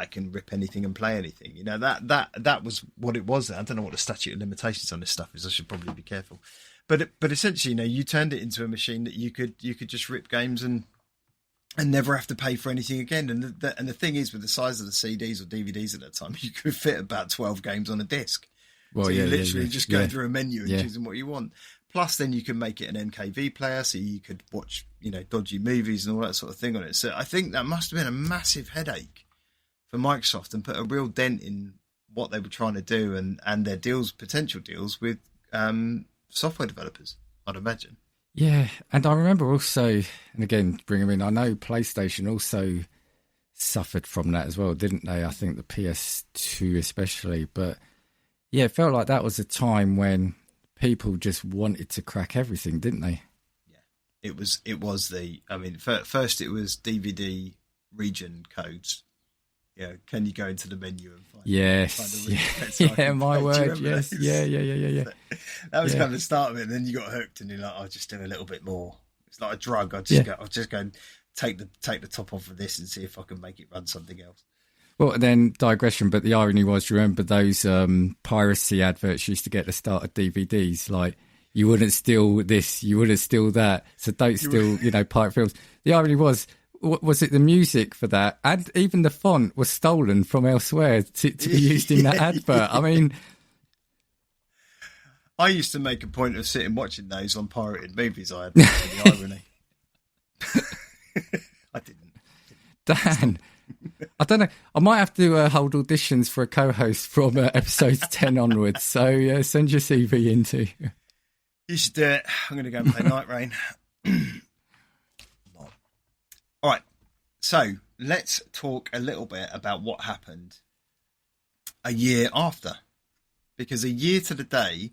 [SPEAKER 1] can rip anything and play anything. That was what it was. I don't know what the statute of limitations on this stuff is. I should probably be careful. But essentially, you turned it into a machine that you could just rip games and never have to pay for anything again. And the thing is, with the size of the CDs or DVDs at that time, you could fit about 12 games on a disc.
[SPEAKER 2] Well,
[SPEAKER 1] so
[SPEAKER 2] you
[SPEAKER 1] literally just go through a menu and choosing what you want. Plus, then you can make it an NKV player, so you could watch, dodgy movies and all that sort of thing on it. So I think that must have been a massive headache for Microsoft and put a real dent in what they were trying to do and their potential deals with software developers, I'd imagine.
[SPEAKER 2] Yeah, and I remember also, and again, bring them in, I know PlayStation also suffered from that as well, didn't they? I think the PS2 especially. But yeah, it felt like that was a time when people just wanted to crack everything, didn't they?
[SPEAKER 1] Yeah, it was first it was DVD region codes. Yeah, can you go into the menu and find
[SPEAKER 2] my word, yes,
[SPEAKER 1] those?
[SPEAKER 2] yeah.
[SPEAKER 1] That was kind of the start of it. And then you got hooked, and you're like, I'll just do a little bit more. It's like a drug. I'll just go and take the top off of this and see if I can make it run something else.
[SPEAKER 2] Well, then digression, but the irony was, remember those piracy adverts used to get the start of DVDs, like you wouldn't steal this, you wouldn't steal that, so don't steal, pirate films. The irony was it the music for that, and even the font was stolen from elsewhere to be used in that advert. I mean,
[SPEAKER 1] I used to make a point of sitting watching those on pirated movies. I had the irony. I didn't.
[SPEAKER 2] Dan, I don't know. I might have to hold auditions for a co-host from episodes 10 onwards. So send your CV in too.
[SPEAKER 1] You should do it. I'm going to go and play Night Rain. All right, so let's talk a little bit about what happened a year after. Because a year to the day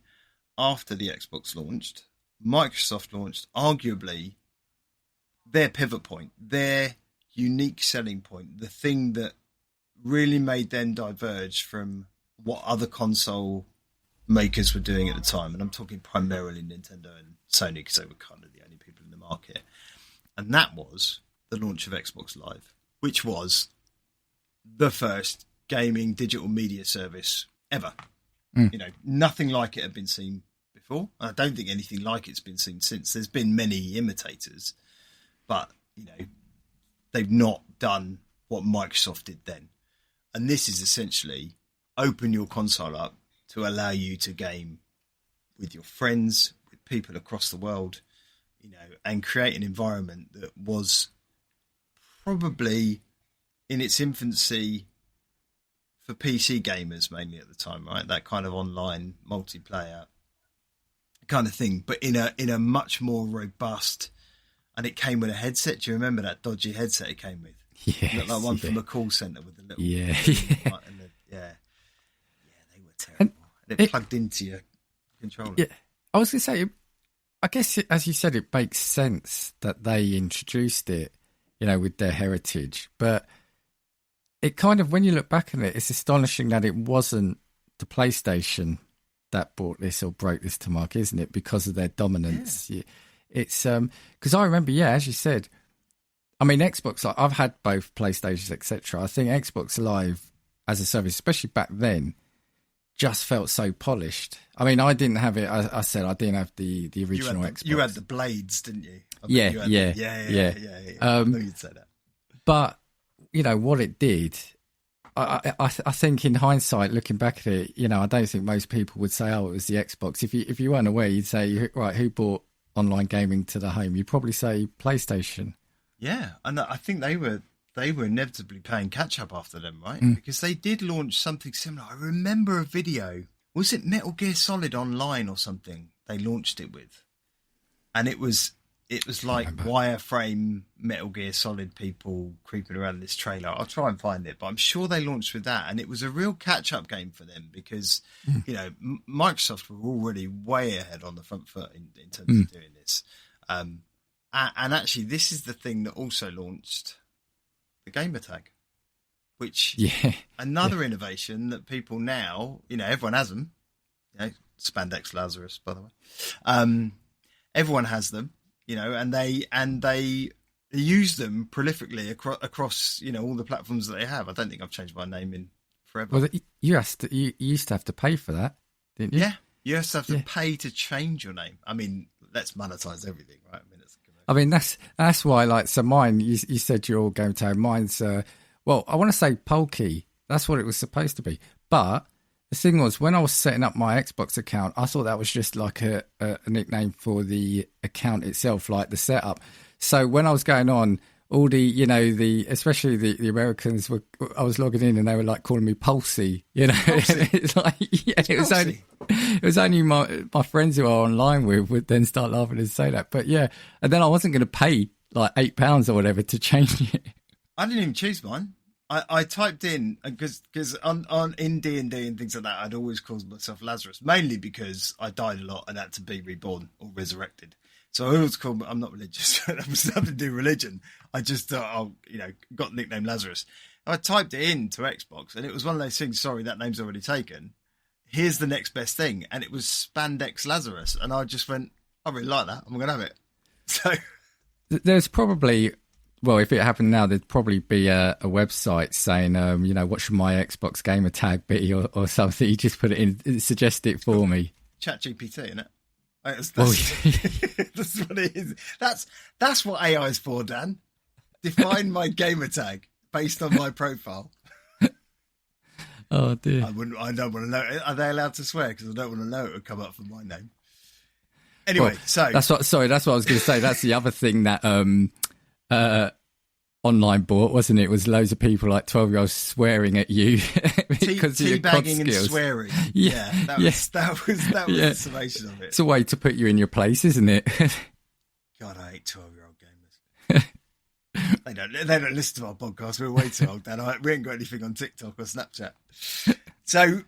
[SPEAKER 1] after the Xbox launched, Microsoft launched arguably their pivot point, their unique selling point, the thing that really made them diverge from what other console makers were doing at the time. And I'm talking primarily Nintendo and Sony because they were kind of the only people in the market. And that was the launch of Xbox Live, which was the first gaming digital media service ever. Nothing like it had been seen before. I don't think anything like it's been seen since. There's been many imitators, but they've not done what Microsoft did then. And this is essentially open your console up to allow you to game with your friends, with people across the world, and create an environment that was probably in its infancy for PC gamers mainly at the time, right? That kind of online multiplayer kind of thing, but in a much more robust. And it came with a headset. Do you remember that dodgy headset it came with?
[SPEAKER 2] Yeah,
[SPEAKER 1] that one from a call center with the little
[SPEAKER 2] yeah,
[SPEAKER 1] they were terrible. And it plugged into your controller.
[SPEAKER 2] Yeah, I was going to say I guess, as you said, it makes sense that they introduced it, with their heritage. But it kind of, when you look back on it, it's astonishing that it wasn't the PlayStation that brought this or broke this to market, isn't it? Because of their dominance. Yeah. It's because I remember, as you said, I mean, Xbox, I've had both PlayStations, etc. I think Xbox Live as a service, especially back then, just felt so polished. I mean, I didn't have it. I said I didn't have the original Xbox.
[SPEAKER 1] You had the blades, didn't you?
[SPEAKER 2] Yeah.
[SPEAKER 1] I knew you'd say that.
[SPEAKER 2] But what it did, I think in hindsight, looking back at it, I don't think most people would say, "Oh, it was the Xbox." If you weren't aware, you'd say, "Right, who brought online gaming to the home?" You'd probably say PlayStation.
[SPEAKER 1] Yeah, and I think they were inevitably playing catch up after them, right? Because they did launch something similar. I remember a video. Was it Metal Gear Solid Online or something? They launched it with, and it was like wireframe Metal Gear Solid people creeping around this trailer. I'll try and find it, but I'm sure they launched with that, and it was a real catch up game for them because Microsoft were already way ahead on the front foot in terms of doing this. And actually, this is the thing that also launched the gamer tag, which another innovation that people now, everyone has them. Spandex Lazarus, by the way. Everyone has them, and they use them prolifically across all the platforms that they have. I don't think I've changed my name in forever.
[SPEAKER 2] Well, you used to have to pay for that, didn't you?
[SPEAKER 1] Yeah, you used to have to pay to change your name. I mean, let's monetize everything, right?
[SPEAKER 2] I mean, that's why, so mine, you said your game tag, mine's, I want to say Polkey. That's what it was supposed to be. But the thing was, when I was setting up my Xbox account, I thought that was just like a nickname for the account itself, like the setup. So when I was going on, all the, especially the Americans I was logging in and they were like calling me Pulsey,
[SPEAKER 1] Pulsey.
[SPEAKER 2] It's like, it was only my friends who I were online with would then start laughing and say that. But and then I wasn't going to pay like £8 or whatever to change it.
[SPEAKER 1] I didn't even choose mine. I typed in because on in D&D and things like that, I'd always called myself Lazarus, mainly because I died a lot and had to be reborn or resurrected. So I always called. I'm not religious. That was nothing to do with religion. I just thought, got the nickname Lazarus. I typed it into Xbox, and it was one of those things. Sorry, that name's already taken. Here's the next best thing, and it was Spandex Lazarus, and I just went, I really like that. I'm going to have it. So
[SPEAKER 2] there's probably, if it happened now, there'd probably be a website saying, what should my Xbox gamer tag be or something. You just put it in, suggest it for me.
[SPEAKER 1] ChatGPT, isn't it? That's what it is. That's what AI is for, Dan. Define my gamer tag based on my profile.
[SPEAKER 2] Oh dear!
[SPEAKER 1] I don't want to know. Are they allowed to swear? Because I don't want to know it would come up for my name. Anyway, so
[SPEAKER 2] that's what I was going to say. That's the other thing that online bought, wasn't it? It was loads of people like 12-year-olds swearing at you because of your COD
[SPEAKER 1] teabagging and
[SPEAKER 2] skills.
[SPEAKER 1] Swearing. That was the summation of it.
[SPEAKER 2] It's a way to put you in your place, isn't it?
[SPEAKER 1] God, I hate 12-year-old gamers. They don't listen to our podcast. We're way too old, Dan. We ain't got anything on TikTok or Snapchat. So,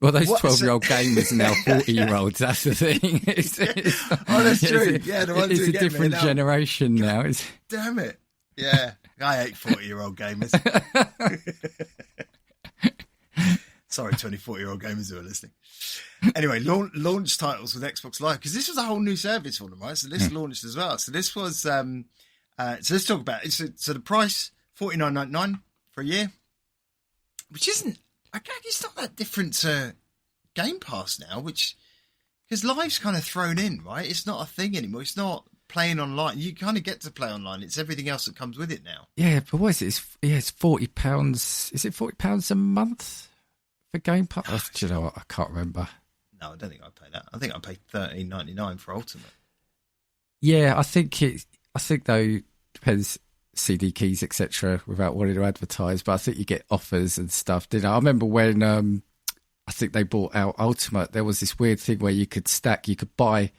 [SPEAKER 2] those 12-year-old gamers are now 40-year-olds. That's the thing.
[SPEAKER 1] That's true. The ones
[SPEAKER 2] it's a different generation now.
[SPEAKER 1] Damn it. Yeah, I hate 40-year-old gamers. Sorry, 24-year-old gamers who are listening. Anyway, launch titles with Xbox Live, because this was a whole new service for them, right? So this launched as well. So this was, so let's talk about it. So the price, $49.99 for a year, which isn't, it's not that different to Game Pass now, because Live's kind of thrown in, right? It's not a thing anymore. It's not playing online. You kind of get to play online. It's everything else that comes with it now.
[SPEAKER 2] Yeah, but what is it? It's £40. Is it £40 a month for Game Pass? Do you know what? I can't remember.
[SPEAKER 1] No, I don't think I pay that. I think I pay $13.99 for Ultimate.
[SPEAKER 2] Yeah, I think though, depends, CD keys, etc., without wanting to advertise, but I think you get offers and stuff. Didn't I remember when I think they bought out Ultimate, there was this weird thing where you could buy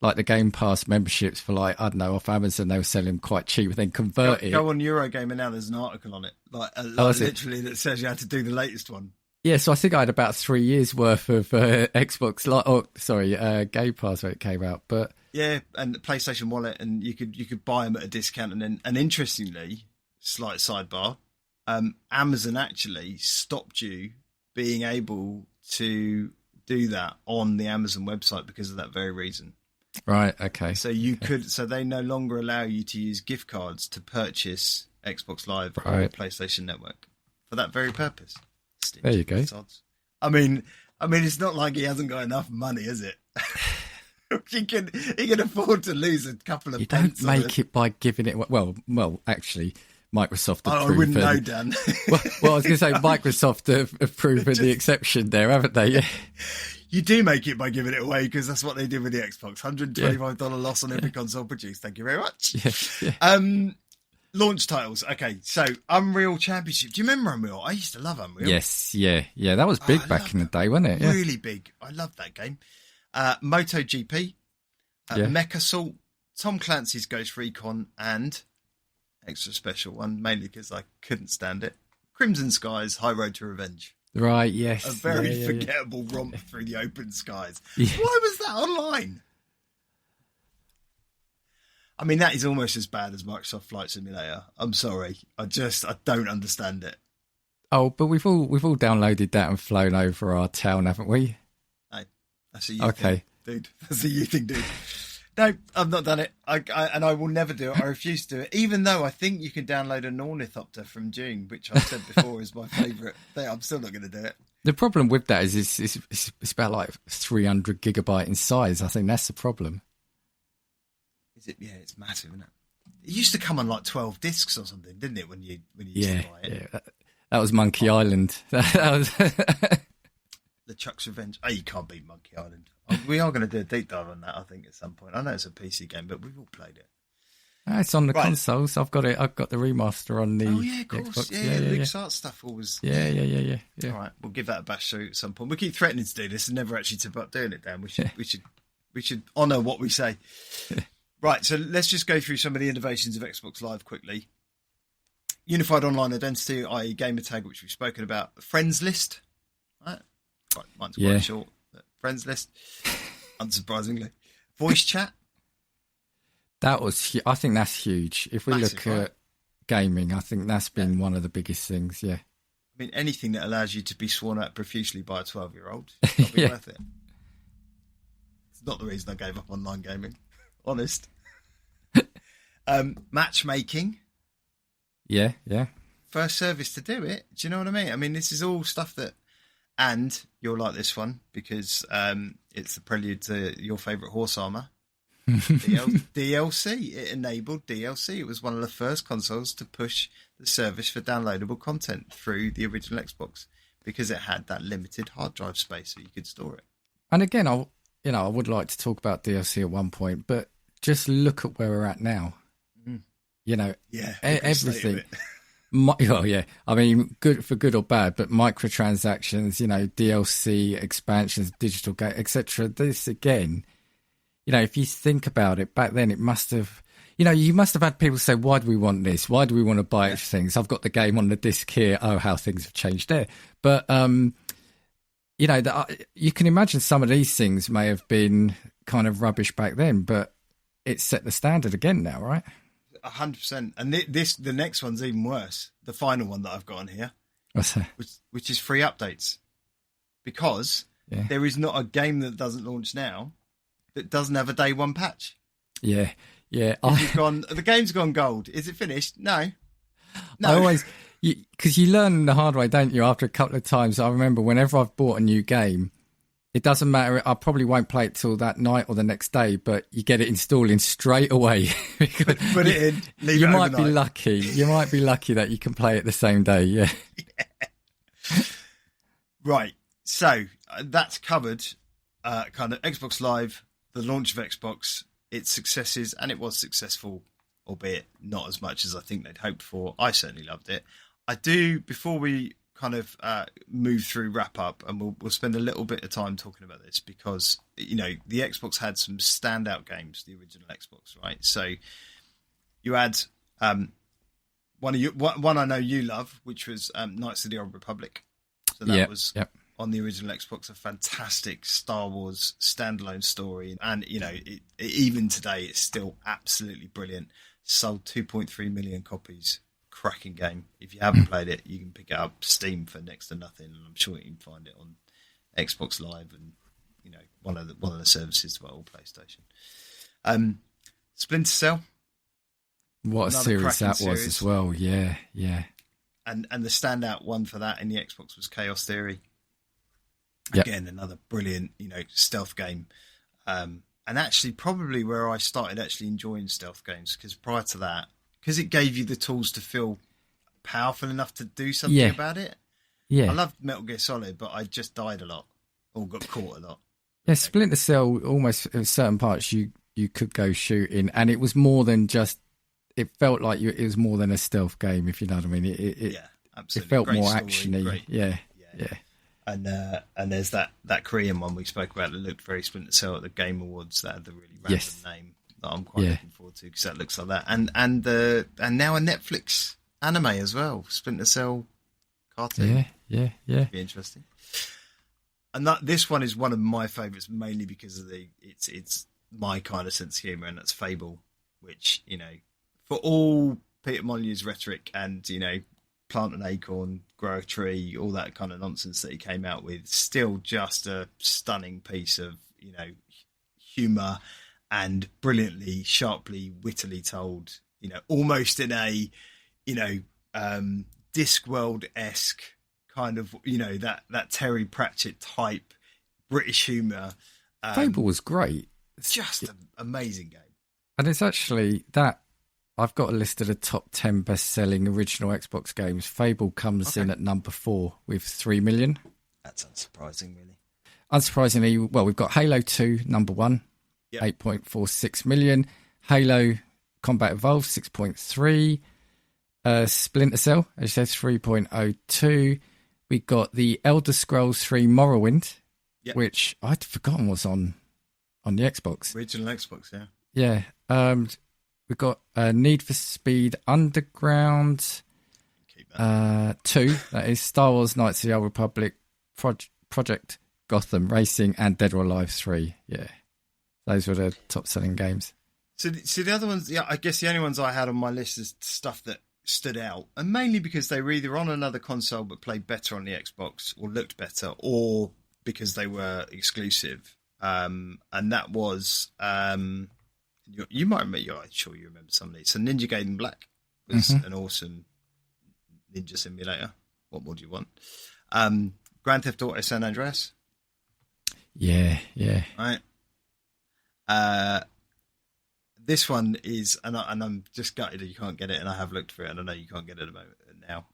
[SPEAKER 2] like the Game Pass memberships for like, I don't know, off Amazon. They were selling them quite cheap and then convert it.
[SPEAKER 1] Go on Eurogamer now, there's an article on it. Literally that says you had to do the latest one.
[SPEAKER 2] Yeah, so I think I had about 3 years worth of Xbox, Game Pass when it came out. But
[SPEAKER 1] Yeah, and the PlayStation Wallet, and you could buy them at a discount, and interestingly, slight sidebar, Amazon actually stopped you being able to do that on the Amazon website because of that very reason.
[SPEAKER 2] Right. Okay.
[SPEAKER 1] So so they no longer allow you to use gift cards to purchase Xbox Live or PlayStation Network for that very purpose.
[SPEAKER 2] There you go.
[SPEAKER 1] I mean, it's not like he hasn't got enough money, is it? He can afford to lose a couple of.
[SPEAKER 2] You don't make it by giving it. Well, actually, Microsoft.
[SPEAKER 1] I wouldn't know, Dan.
[SPEAKER 2] well, I was going to say Microsoft have proven the exception there, haven't they? Yeah.
[SPEAKER 1] You do make it by giving it away because that's what they did with the Xbox. $125 loss on every console produced. Thank you very much.
[SPEAKER 2] Yeah.
[SPEAKER 1] Launch titles. Okay, so Unreal Championship. Do you remember Unreal? I used to love Unreal.
[SPEAKER 2] Yes, yeah. That was big back in the day, wasn't it? Yeah.
[SPEAKER 1] Really big. I loved that game. MotoGP, Mech Assault, Tom Clancy's Ghost Recon, and extra special one, mainly because I couldn't stand it, Crimson Skies, High Road to Revenge.
[SPEAKER 2] Right, yes.
[SPEAKER 1] A very forgettable romp through the open skies.
[SPEAKER 2] Yeah.
[SPEAKER 1] Why was that online? I mean, that is almost as bad as Microsoft Flight Simulator. I'm sorry. I don't understand it.
[SPEAKER 2] Oh, but we've all downloaded that and flown over our town, haven't we?
[SPEAKER 1] No, that's a you thing, dude. That's a you thing, dude. No, I've not done it. I will never do it. I refuse to do it, even though I think you can download an ornithopter from June, which I've said before is my favourite thing. I'm still not going to do it. The
[SPEAKER 2] problem with that is it's about like 300 gigabyte in size. I think that's the problem.
[SPEAKER 1] Is it? Yeah, it's massive, isn't it? It used to come on like 12 discs or something, didn't it? When you used to buy it.
[SPEAKER 2] Yeah. That was Monkey Island. That was
[SPEAKER 1] the Chuck's Revenge. Oh, you can't beat Monkey Island. We are going to do a deep dive on that, I think, at some point. I know it's a PC game, but we've all played it.
[SPEAKER 2] It's on the consoles. I've got it. I've got the remaster on the.
[SPEAKER 1] Oh yeah, of course.
[SPEAKER 2] Xbox.
[SPEAKER 1] Yeah. LucasArts stuff always.
[SPEAKER 2] Yeah.
[SPEAKER 1] All right, we'll give that a bash through at some point. We keep threatening to do this and never actually tip up doing it, Dan. We should honour what we say. Right, so let's just go through some of the innovations of Xbox Live quickly. Unified online identity, i.e. gamer tag, which we've spoken about. Friends list. Right, mine's quite short. Friends list, unsurprisingly. Voice chat.
[SPEAKER 2] I think that's huge. If we look at gaming, I think that's been one of the biggest things, yeah.
[SPEAKER 1] I mean, anything that allows you to be sworn at profusely by a 12-year-old, that'll be worth it. It's not the reason I gave up online gaming, honest. Matchmaking.
[SPEAKER 2] Yeah.
[SPEAKER 1] First service to do it. Do you know what I mean? I mean, this is all stuff that... And you'll like this one because it's the prelude to your favourite horse armour. DLC. It enabled DLC. It was one of the first consoles to push the service for downloadable content through the original Xbox because it had that limited hard drive space so you could store it.
[SPEAKER 2] And again, I would like to talk about DLC at one point, but just look at where we're at now. Everything. I mean, good for good or bad, but microtransactions, DLC, expansions, digital game, etc. This again, if you think about it, back then it must have, you must have had people say, why do we want this? Why do we want to buy extra things? I've got the game on the disc here. Oh, how things have changed there. But, you can imagine some of these things may have been kind of rubbish back then, but it's set the standard again now, right?
[SPEAKER 1] 100%. And the next one's even worse. The final one that I've got on here.
[SPEAKER 2] What's that?
[SPEAKER 1] Which is free updates. Because there is not a game that doesn't launch now that doesn't have a day one patch.
[SPEAKER 2] Yeah.
[SPEAKER 1] The game's gone gold. Is it finished? No.
[SPEAKER 2] I always, because you learn the hard way, don't you? After a couple of times, I remember whenever I've bought a new game, it doesn't matter. I probably won't play it till that night or the next day, but you get it installing straight away.
[SPEAKER 1] Put it in. Leave
[SPEAKER 2] you
[SPEAKER 1] it
[SPEAKER 2] might
[SPEAKER 1] overnight.
[SPEAKER 2] be lucky. You might be lucky that you can play it the same day. Yeah.
[SPEAKER 1] Right. So that's covered kind of Xbox Live, the launch of Xbox, its successes, and it was successful, albeit not as much as I think they'd hoped for. I certainly loved it. I do, before we kind of move through wrap up, and we'll spend a little bit of time talking about this because the Xbox had some standout games, the original Xbox, right? So you had one I know you love, which was Knights of the Old Republic. So that was on the original Xbox, a fantastic Star Wars standalone story. And, even today, it's still absolutely brilliant. Sold 2.3 million copies. Cracking game. If you haven't played it, you can pick it up Steam for next to nothing. And I'm sure you can find it on Xbox Live and, one of the services to all PlayStation. Splinter Cell.
[SPEAKER 2] What a series that was as well. Yeah.
[SPEAKER 1] And the standout one for that in the Xbox was Chaos Theory.
[SPEAKER 2] Yep.
[SPEAKER 1] Again, another brilliant, stealth game. And actually probably where I started actually enjoying stealth games, because prior to that, because it gave you the tools to feel powerful enough to do something about it. Yeah. I loved Metal Gear Solid, but I just died a lot or got caught a lot.
[SPEAKER 2] Yeah, Splinter Cell, almost in certain parts you could go shooting, and it was more than just, it felt like it was more than a stealth game, if you know what I mean. It
[SPEAKER 1] absolutely.
[SPEAKER 2] It felt
[SPEAKER 1] Great
[SPEAKER 2] more
[SPEAKER 1] story,
[SPEAKER 2] actiony. Yeah.
[SPEAKER 1] And there's that Korean one we spoke about that looked very Splinter Cell at the Game Awards, that had the really random name that I'm quite looking forward to, because that looks like that. And now a Netflix anime as well, Splinter Cell cartoon. Yeah. Be interesting. And this one is one of my favourites, mainly because of it's my kind of sense of humour, and that's Fable, which, for all Peter Molyneux's rhetoric and, plant an acorn, grow a tree, all that kind of nonsense that he came out with, still just a stunning piece of, humour and brilliantly, sharply, wittily told, almost in a, Discworld-esque kind of, that Terry Pratchett type British humour.
[SPEAKER 2] Fable was great.
[SPEAKER 1] It's just an amazing game. And
[SPEAKER 2] it's actually that I've got a list of the top 10 best-selling original Xbox games. Fable comes in at number 4 with 3 million.
[SPEAKER 1] That's unsurprising, really.
[SPEAKER 2] Unsurprisingly, well, we've got Halo 2, number 1, 8.46 million. Halo Combat Evolved, 6.3. Splinter Cell, as you said, 3.02. We got the Elder Scrolls 3 Morrowind, which I'd forgotten was on the Xbox.
[SPEAKER 1] Original Xbox, yeah.
[SPEAKER 2] Yeah. We've got Need for Speed Underground 2. That is Star Wars Knights of the Old Republic, Project Gotham Racing, and Dead or Alive 3. Yeah. Those were the top-selling games.
[SPEAKER 1] So the other ones, I guess the only ones I had on my list is stuff that stood out, and mainly because they were either on another console but played better on the Xbox or looked better, or because they were exclusive. And that was, you might remember, I'm sure you remember some of these. So Ninja Gaiden Black was an awesome ninja simulator. What more do you want? Grand Theft Auto San Andreas.
[SPEAKER 2] Yeah.
[SPEAKER 1] Right. This one is, and I'm just gutted that you can't get it, and I have looked for it, and I know you can't get it at the moment now.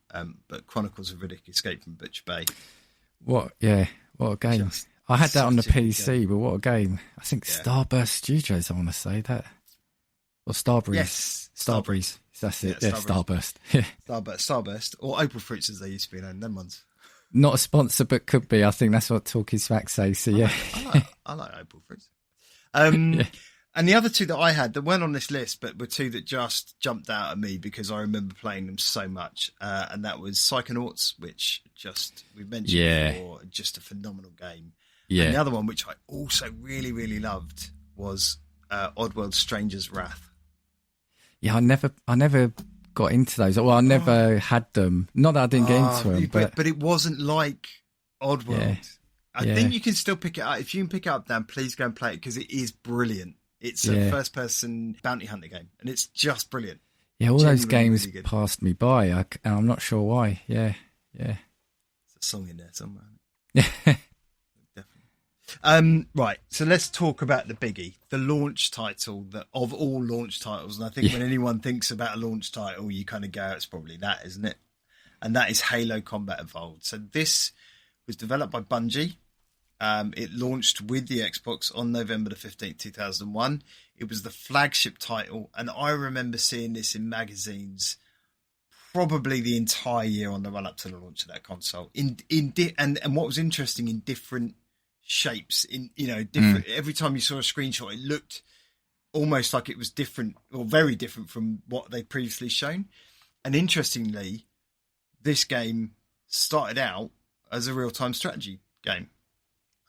[SPEAKER 1] But Chronicles of Riddick: Escape from Butcher Bay.
[SPEAKER 2] What a game! I had that on the PC, but what a game! I think Starburst Studios, I want to say that, or Starbreeze.
[SPEAKER 1] Yes,
[SPEAKER 2] Starbreeze. That's it. Yeah, Starburst.
[SPEAKER 1] Starburst, or Opal Fruits as they used to be known. Them ones.
[SPEAKER 2] Not a sponsor, but could be. I think that's what Talking Smack says. So yeah,
[SPEAKER 1] I like Opal Fruits. And the other two that I had that weren't on this list, but were two that just jumped out at me because I remember playing them so much, and that was Psychonauts, which we've mentioned before, just a phenomenal game. Yeah. And the other one, which I also really, really loved, was Oddworld Stranger's Wrath.
[SPEAKER 2] Yeah, I never got into those. Well, I never had them. Not that I didn't get into them,
[SPEAKER 1] but it wasn't like Oddworld. Yeah. I think you can still pick it up. If you can pick it up, Dan, please go and play it, because it is brilliant. It's a first-person bounty hunter game, and it's just brilliant.
[SPEAKER 2] Yeah, all those games really passed me by, and I'm not sure why. Yeah.
[SPEAKER 1] There's a song in there somewhere. Yeah. Definitely. Right, so let's talk about the biggie, the launch title of all launch titles. And I think when anyone thinks about a launch title, you kind of go, it's probably that, isn't it? And that is Halo Combat Evolved. So this was developed by Bungie. It launched with the Xbox on November the 15th, 2001. It was the flagship title, and I remember seeing this in magazines probably the entire year on the run up to the launch of that console. And what was interesting, in different shapes, different. Every time you saw a screenshot, it looked almost like it was different, or very different from what they'd previously shown. And interestingly, this game started out as a real-time strategy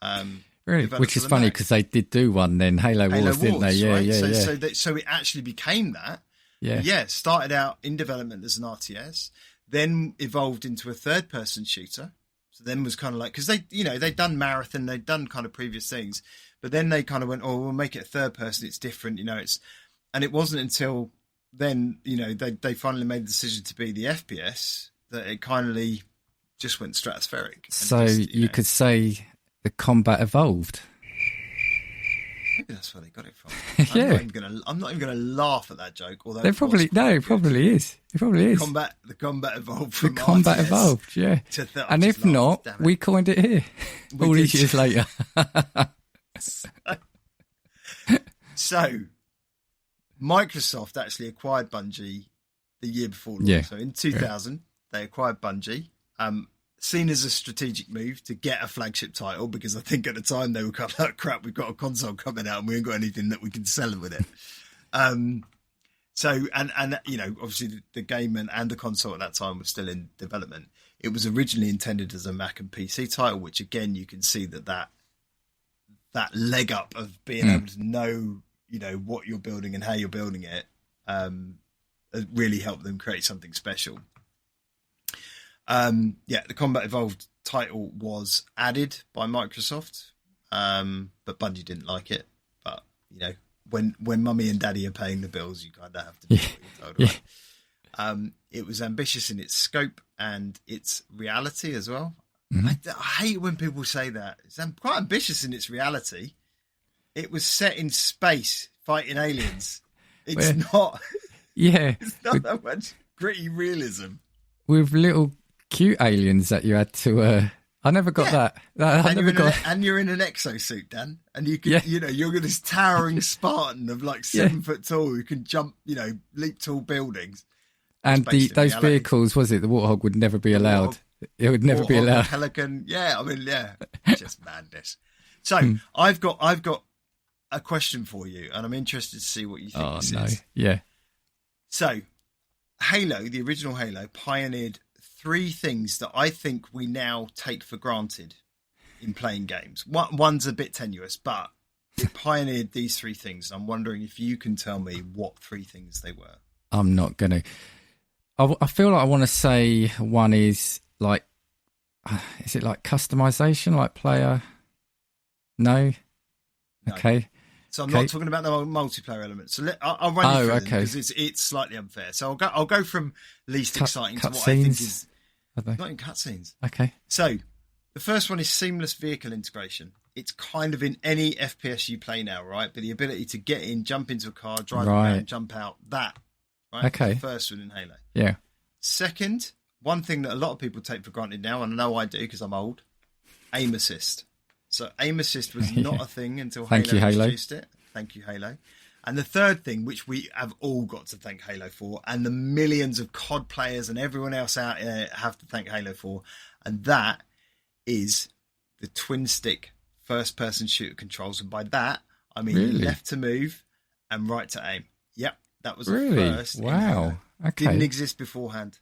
[SPEAKER 1] game.
[SPEAKER 2] Really? Which is funny because they did do one then, Halo Wars, didn't they? Yeah,
[SPEAKER 1] right?
[SPEAKER 2] yeah.
[SPEAKER 1] So it actually became that.
[SPEAKER 2] Yeah.
[SPEAKER 1] Yeah, started out in development as an RTS, then evolved into a third-person shooter. So then was kind of like, because they'd done Marathon, they'd done kind of previous things, but then they kind of went, oh, we'll make it a third-person. It's different, and it wasn't until then, they finally made the decision to be the FPS that it kindly just went stratospheric.
[SPEAKER 2] So you could say the combat evolved.
[SPEAKER 1] Maybe that's where they got it from.
[SPEAKER 2] Yeah.
[SPEAKER 1] I'm not even gonna laugh at that joke. Although
[SPEAKER 2] It probably is. It probably is.
[SPEAKER 1] The combat evolved from
[SPEAKER 2] the combat
[SPEAKER 1] RTS
[SPEAKER 2] evolved, yeah. And if not, we coined it here all these years later.
[SPEAKER 1] So, Microsoft actually acquired Bungie the year before launch.
[SPEAKER 2] Yeah.
[SPEAKER 1] So in 2000, they acquired Bungie. Seen as a strategic move to get a flagship title, because I think at the time they were kind of like, crap, we've got a console coming out and we ain't got anything that we can sell with it. So obviously the game and the console at that time was still in development. It was originally intended as a Mac and PC title, which again you can see that leg up of being able to know what you're building and how you're building it really helped them create something special. The Combat Evolved title was added by Microsoft, but Bungie didn't like it. But when mummy and daddy are paying the bills, you kind of have to do what you're told, right? It was ambitious in its scope and its reality as well.
[SPEAKER 2] Mm-hmm.
[SPEAKER 1] I hate when people say that. It's quite ambitious in its reality. It was set in space fighting aliens. It's not. Yeah, it's not that much gritty realism
[SPEAKER 2] with little cute aliens that you had to. I never got that.
[SPEAKER 1] And you're in an exosuit, Dan, and you can, you're this towering Spartan of like 7 foot tall who can jump, leap tall buildings.
[SPEAKER 2] And those vehicles, was it the Warthog would never be allowed? It would never be allowed.
[SPEAKER 1] Pelican, just madness. So I've got a question for you, and I'm interested to see what you think this is.
[SPEAKER 2] Yeah.
[SPEAKER 1] So, Halo, the original Halo, pioneered 3 things that I think we now take for granted in playing games. One's a bit tenuous, but it pioneered these 3 things. I'm wondering if you can tell me what 3 things they were.
[SPEAKER 2] I'm not going to. I feel like I want to say one is like, is it like customization, like player? No? Okay.
[SPEAKER 1] So I'm not talking about the multiplayer element. So I'll run you through them because it's slightly unfair. So I'll go from least exciting to what I think is not in cutscenes.
[SPEAKER 2] Okay.
[SPEAKER 1] So the first one is seamless vehicle integration. It's kind of in any FPS you play now, right? But the ability to get in, jump into a car, drive around, jump out, that. Right?
[SPEAKER 2] Okay.
[SPEAKER 1] The first one in Halo.
[SPEAKER 2] Yeah.
[SPEAKER 1] Second, one thing that a lot of people take for granted now, and I know I do because I'm old, aim assist. So aim assist was not a thing until Halo introduced it. Thank you, Halo. And the third thing, which we have all got to thank Halo for, and the millions of COD players and everyone else out there have to thank Halo for, and that is the twin stick first-person shooter controls. And by that, I mean left to move and right to aim. Yep, that was the first.
[SPEAKER 2] Wow. Okay.
[SPEAKER 1] Didn't exist beforehand.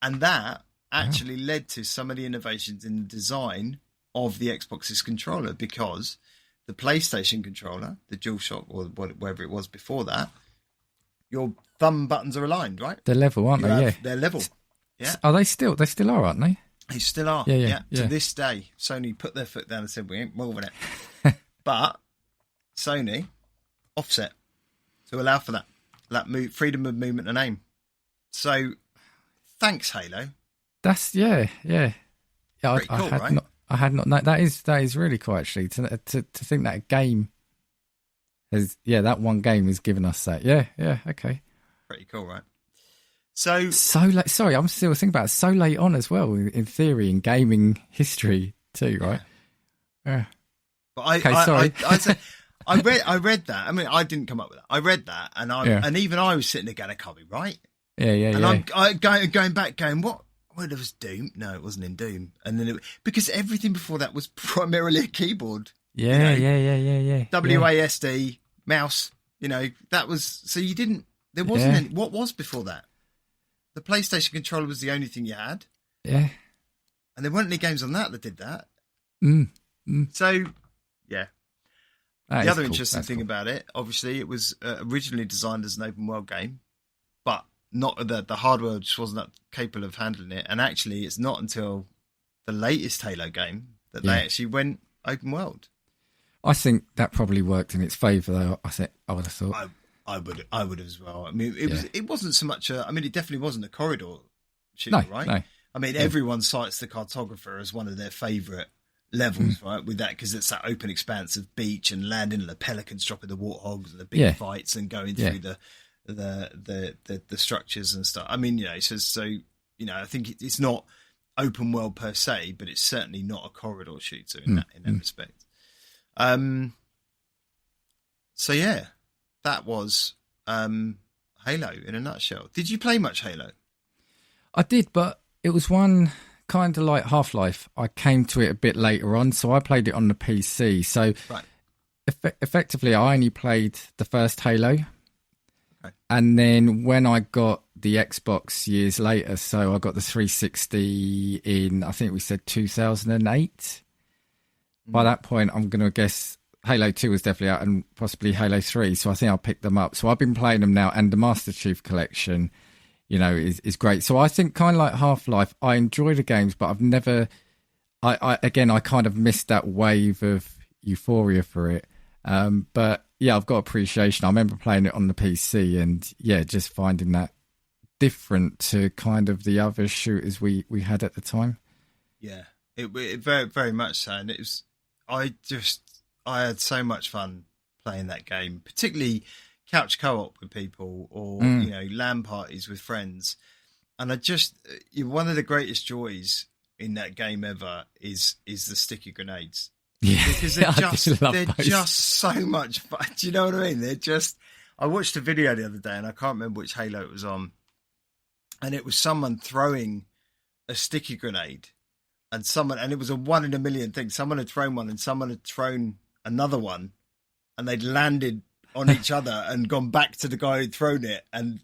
[SPEAKER 1] And that actually led to some of the innovations in the design of the Xbox's controller, because the PlayStation controller, the DualShock or whatever it was before that, your thumb buttons are aligned, right?
[SPEAKER 2] They're level, aren't they? Yeah.
[SPEAKER 1] They're level. Yeah.
[SPEAKER 2] Are they still? They still are, aren't they?
[SPEAKER 1] They still are.
[SPEAKER 2] Yeah.
[SPEAKER 1] To this day, Sony put their foot down and said, we ain't moving it. But Sony offset to allow for that freedom of movement and aim. So thanks, Halo.
[SPEAKER 2] That's yeah.
[SPEAKER 1] Pretty cool, right?
[SPEAKER 2] I had not. No, that is really cool, actually. To think that a game has that one game has given us that. Yeah. Okay.
[SPEAKER 1] Pretty cool, right? So
[SPEAKER 2] late. Sorry, I'm still thinking about it. So late on as well, in theory, in gaming history too, right? Yeah.
[SPEAKER 1] But I read that. I mean, I didn't come up with that. I read that, and even I was sitting there going, "It can't be right."
[SPEAKER 2] Yeah.
[SPEAKER 1] And I'm going back, going, "What? Well, it was Doom. No, it wasn't in Doom." And then because everything before that was primarily a keyboard.
[SPEAKER 2] Yeah.
[SPEAKER 1] WASD mouse. That was so you didn't. There wasn't any. What was before that? The PlayStation controller was the only thing you had.
[SPEAKER 2] Yeah.
[SPEAKER 1] And there weren't any games on that did that. So, yeah.
[SPEAKER 2] That
[SPEAKER 1] The
[SPEAKER 2] is
[SPEAKER 1] other
[SPEAKER 2] cool.
[SPEAKER 1] interesting
[SPEAKER 2] That's
[SPEAKER 1] thing
[SPEAKER 2] cool.
[SPEAKER 1] about it, obviously, it was originally designed as an open world game, but not the hardware just wasn't that capable of handling it. And actually, it's not until the latest Halo game that they actually went open world.
[SPEAKER 2] I think that probably worked in its favour, though. I would have thought.
[SPEAKER 1] I would as well. I mean, it wasn't so much it definitely wasn't a corridor shooter, right?
[SPEAKER 2] No.
[SPEAKER 1] I mean, everyone cites the Cartographer as one of their favourite levels, right? With that, because it's that open expanse of beach and landing the pelicans, dropping the warthogs, and the big fights, and going through the structures and stuff. I mean, so I think it's not open world per se, but it's certainly not a corridor shooter in that respect. So yeah, that was Halo in a nutshell. Did you play much Halo?
[SPEAKER 2] I did, but it was one kind of like Half-Life. I came to it a bit later on, so I played it on the PC. So effectively, I only played the first Halo. Okay. And then when I got the Xbox years later, so I got the 360 in, I think we said 2008. By that point, I'm going to guess Halo 2 was definitely out and possibly Halo 3. So I think I picked them up. So I've been playing them now, and the Master Chief Collection, is great. So I think kind of like Half-Life, I enjoy the games, but I've never, I kind of missed that wave of euphoria for it. But yeah, I've got appreciation. I remember playing it on the PC and just finding that different to kind of the other shooters we had at the time. Yeah,
[SPEAKER 1] it very, very much so. And it was, I had so much fun playing that game, particularly couch co-op with people or LAN parties with friends. And one of the greatest joys in that game ever is the sticky grenades.
[SPEAKER 2] Yeah,
[SPEAKER 1] because they're just so much fun. Do you know what I mean? I watched a video the other day, and I can't remember which Halo it was on, and it was someone throwing a sticky grenade, and it was a 1 in a million thing. Someone had thrown one, and someone had thrown another one, and they'd landed on each other and gone back to the guy who'd thrown it and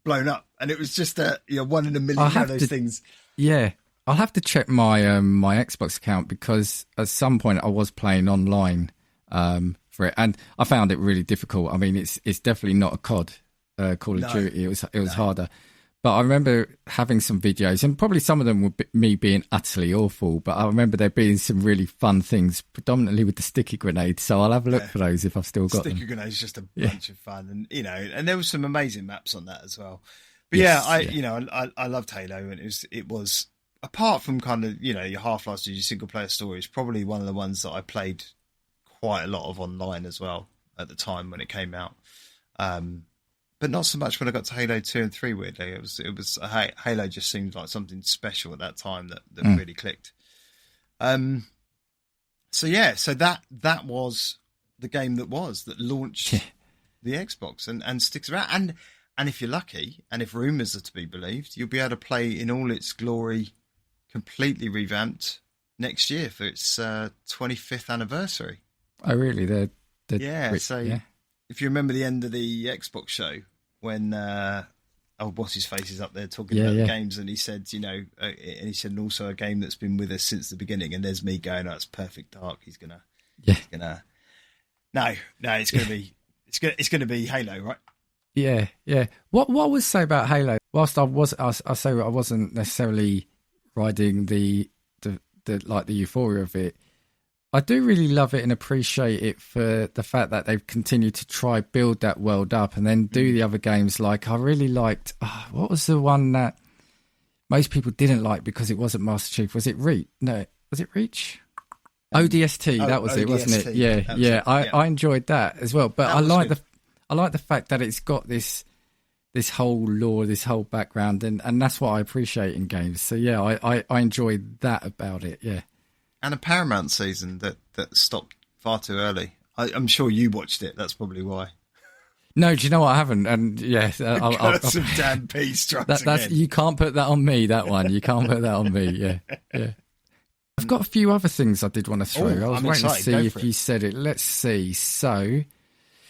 [SPEAKER 1] blown up. And it was just a 1 in a million of those things.
[SPEAKER 2] Yeah. I'll have to check my my Xbox account, because at some point I was playing online for it, and I found it really difficult. I mean, it's definitely not a COD, Call of Duty. It was harder. But I remember having some videos, and probably some of them were me being utterly awful, but I remember there being some really fun things, predominantly with the sticky grenades. So I'll have a look for those if I've still got them.
[SPEAKER 1] Sticky grenades, just a bunch of fun, and and there was some amazing maps on that as well. But I loved Halo, and it was apart from kind of your Half-Life, your single player stories, probably one of the ones that I played quite a lot of online as well at the time when it came out. But not so much when I got to Halo 2 and 3, weirdly. It was Halo just seemed like something special at that time that really clicked. So that was the game that launched the Xbox and sticks around. And if you're lucky, and if rumours are to be believed, you'll be able to play in all its glory, completely revamped, next year for its 25th anniversary.
[SPEAKER 2] Oh, really?
[SPEAKER 1] If you remember the end of the Xbox show when what's his face is up there talking about the games, and he said, and also a game that's been with us since the beginning, and there's me going, "Oh, it's Perfect Dark." It's gonna be Halo, right?
[SPEAKER 2] Yeah. What I would say about Halo, whilst I wasn't necessarily riding the euphoria of it, I do really love it and appreciate it for the fact that they've continued to try build that world up and then do the other games. Like, I really liked, what was the one that most people didn't like because it wasn't Master Chief? Was it Reach? No, was it Reach? ODST, that was ODST, it, wasn't it? Yeah. I enjoyed that as well. But I like the fact that it's got this whole lore, this whole background, and that's what I appreciate in games. So yeah, I enjoyed that about it. Yeah.
[SPEAKER 1] And a Paramount season that stopped far too early. I'm sure you watched it. That's probably why.
[SPEAKER 2] No, do you know what? I haven't. And yeah,
[SPEAKER 1] I'll some Dan P strikes again.
[SPEAKER 2] You can't put that on me. That one, you can't put that on me. Yeah. I've got a few other things I did want to throw. I was waiting to see if you said it. Let's see. So,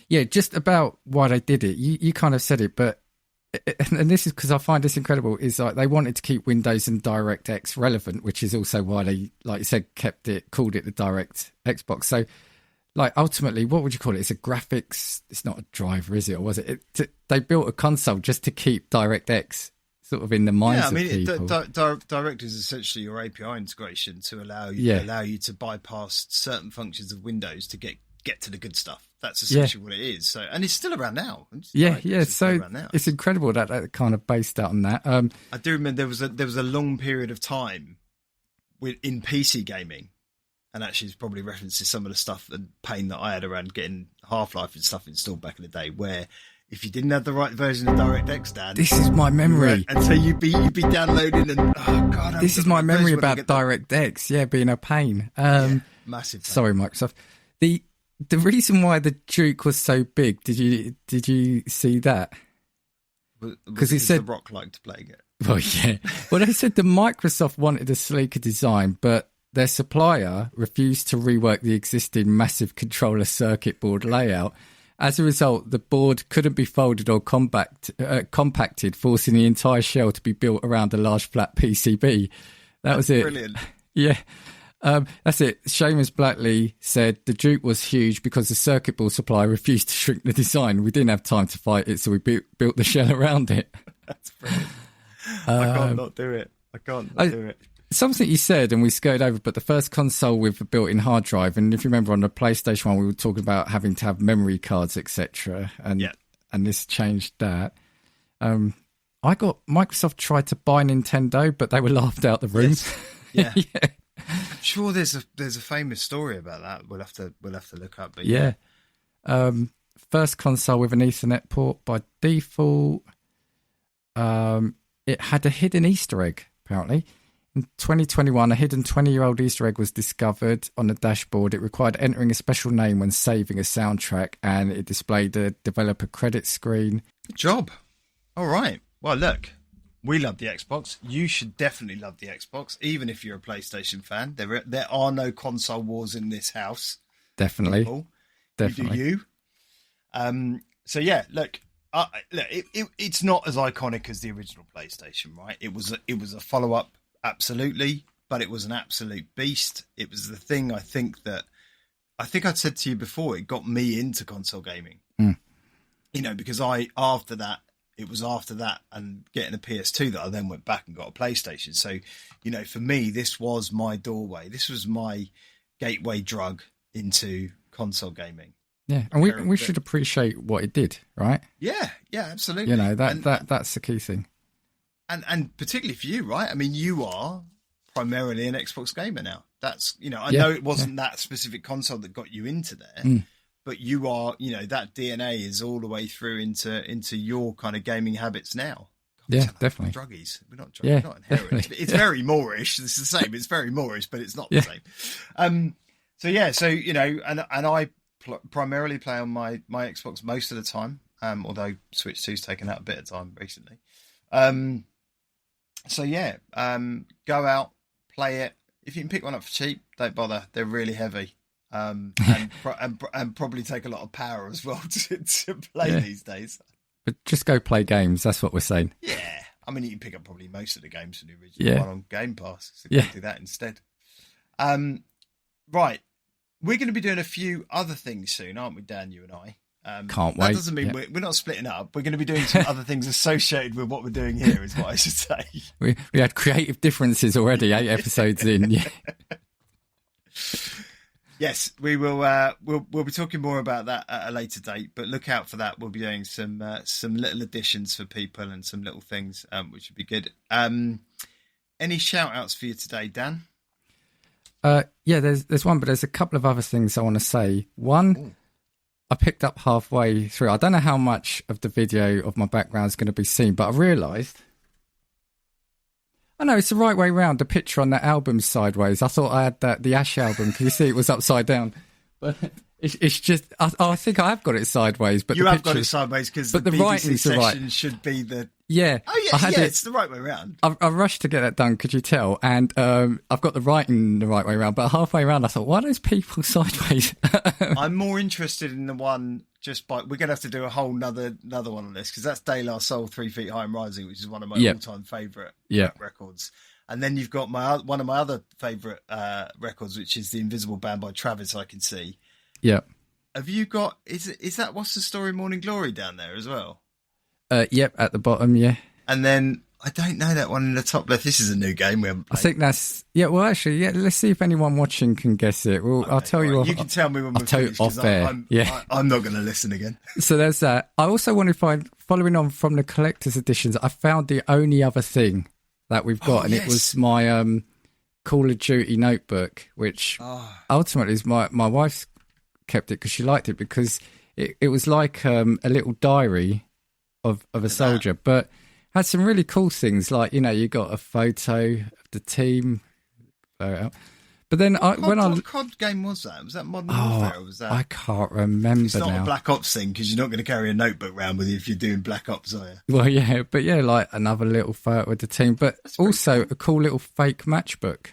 [SPEAKER 2] yeah, just about why they did it. You kind of said it, but and this is because I find this incredible, is like they wanted to keep Windows and DirectX relevant, which is also why they, like you said, called it the Direct Xbox. So, like, ultimately, what would you call it? It's a graphics, it's not a driver, is it? Or was it? They built a console just to keep DirectX sort of in the minds of people.
[SPEAKER 1] Direct is essentially your API integration to allow you to bypass certain functions of Windows to get to the good stuff. That's essentially what it is. So, and it's still around now.
[SPEAKER 2] So it's incredible that kind of based out on that.
[SPEAKER 1] I do remember there was a long period of time in PC gaming, and actually it's probably references some of the stuff and pain that I had around getting Half-Life and stuff installed back in the day, where if you didn't have the right version of DirectX, Dan,
[SPEAKER 2] this is my memory.
[SPEAKER 1] And so you'd be downloading, and oh god,
[SPEAKER 2] this is my memory about DirectX. Yeah, being a pain.
[SPEAKER 1] Massive pain.
[SPEAKER 2] Sorry, Microsoft. The reason why the Duke was so big, did you see that?
[SPEAKER 1] Because he said The Rock liked to play it.
[SPEAKER 2] Well, yeah. Well, they said the Microsoft wanted a sleeker design, but their supplier refused to rework the existing massive controller circuit board layout. As a result, the board couldn't be folded or compacted, forcing the entire shell to be built around a large flat PCB. That was it.
[SPEAKER 1] Brilliant.
[SPEAKER 2] Yeah. That's it. Seamus Blackley said the Duke was huge because the circuit board supplier refused to shrink the design. We didn't have time to fight it, so we built the shell around it.
[SPEAKER 1] That's brilliant. I can't not do it. I can't not do it.
[SPEAKER 2] Something you said, and we skirted over, but the first console with a built-in hard drive, and if you remember on the PlayStation 1, we were talking about having to have memory cards, etc., and this changed that. Microsoft tried to buy Nintendo, but they were laughed out the room.
[SPEAKER 1] Yes. Yeah. I'm sure there's a famous story about that. We'll have to look up. But
[SPEAKER 2] first console with an Ethernet port by default. It had a hidden Easter egg, apparently. In 2021, a hidden 20-year-old Easter egg was discovered on the dashboard. It required entering a special name when saving a soundtrack, and it displayed a developer credit screen.
[SPEAKER 1] Good job. All right. Well, look. We love the Xbox. You should definitely love the Xbox, even if you're a PlayStation fan. There are no console wars in this house.
[SPEAKER 2] Definitely.
[SPEAKER 1] People.
[SPEAKER 2] Definitely.
[SPEAKER 1] You do you. So yeah, look, it's not as iconic as the original PlayStation, right? It was a follow-up, absolutely, but it was an absolute beast. It was the thing I think I'd said to you before, it got me into console gaming. You know, because it was after that and getting a PS2 that I then went back and got a PlayStation. So, you know, for me, this was my doorway. This was my gateway drug into console gaming.
[SPEAKER 2] Yeah, and we should appreciate what it did, right?
[SPEAKER 1] Yeah, absolutely.
[SPEAKER 2] You know, that's the key thing.
[SPEAKER 1] And particularly for you, right? I mean, you are primarily an Xbox gamer now. That's, you know, I know it wasn't that specific console that got you into there. But you are, you know, that DNA is all the way through into your kind of gaming habits now. God,
[SPEAKER 2] Definitely.
[SPEAKER 1] Druggies. We're not druggies. We're not inherent. It's very Moorish. It's the same. It's very Moorish, but it's not the same. So you know, and I primarily play on my Xbox most of the time. Although Switch 2's taken out a bit of time recently. Go out, play it. If you can pick one up for cheap, don't bother. They're really heavy. And probably take a lot of power as well to play these days.
[SPEAKER 2] But just go play games. That's what we're saying.
[SPEAKER 1] Yeah, I mean you can pick up probably most of the games from the original one on Game Pass. So go do that instead. Right, we're going to be doing a few other things soon, aren't we, Dan? You and I.
[SPEAKER 2] Can't wait.
[SPEAKER 1] That doesn't mean we're not splitting up. We're going to be doing some other things associated with what we're doing here, is what I should say.
[SPEAKER 2] We had creative differences already. 8 episodes in. Yeah.
[SPEAKER 1] Yes, we will. We'll be talking more about that at a later date. But look out for that. We'll be doing some little additions for people and some little things, which would be good. Any shout outs for you today, Dan?
[SPEAKER 2] There's one, but there's a couple of other things I want to say. One, I picked up halfway through. I don't know how much of the video of my background is going to be seen, but I realised. Oh no, it's the right way round. The picture on that album's sideways. I thought I had the Ash album. Can you see it was upside down? But it's just, I think I have got it sideways. But
[SPEAKER 1] you have got it sideways because the BBC section should be the
[SPEAKER 2] Yeah.
[SPEAKER 1] Oh, yeah, it's the right way around.
[SPEAKER 2] I rushed to get that done, could you tell? And I've got the writing the right way around, but halfway around I thought, why are those people sideways?
[SPEAKER 1] I'm more interested in the one we're going to have to do a whole another one on this, because that's De La Soul 3 Feet High and Rising, which is one of my all-time favourite records. And then you've got one of my other favourite records, which is The Invisible Band by Travis, I Can See.
[SPEAKER 2] Yeah.
[SPEAKER 1] Have you got, is that What's the Story, Morning Glory down there as well?
[SPEAKER 2] Yep, at the bottom, yeah.
[SPEAKER 1] And then, I don't know that one in the top left. This is a new game we haven't played.
[SPEAKER 2] I think that's, well, actually, let's see if anyone watching can guess it. Well, okay, I'll tell you off.
[SPEAKER 1] You can tell me when we're finished,
[SPEAKER 2] off air.
[SPEAKER 1] I'm not going to listen again.
[SPEAKER 2] So there's that. I also want to find, following on from the collector's editions, I found the only other thing that we've got, and it was my Call of Duty notebook, which ultimately is my wife's kept it because she liked it, because it was like a little diary of a soldier, but had some really cool things, like, you got a photo of the team. But then what COD game was that? Was that Modern Warfare? Or was that? I can't remember.
[SPEAKER 1] It's not
[SPEAKER 2] now.
[SPEAKER 1] a Black Ops thing, because you're not going to carry a notebook around with you if you're doing Black Ops, are you?
[SPEAKER 2] Well, yeah, but like another little photo of the team, but also a cool little fake matchbook.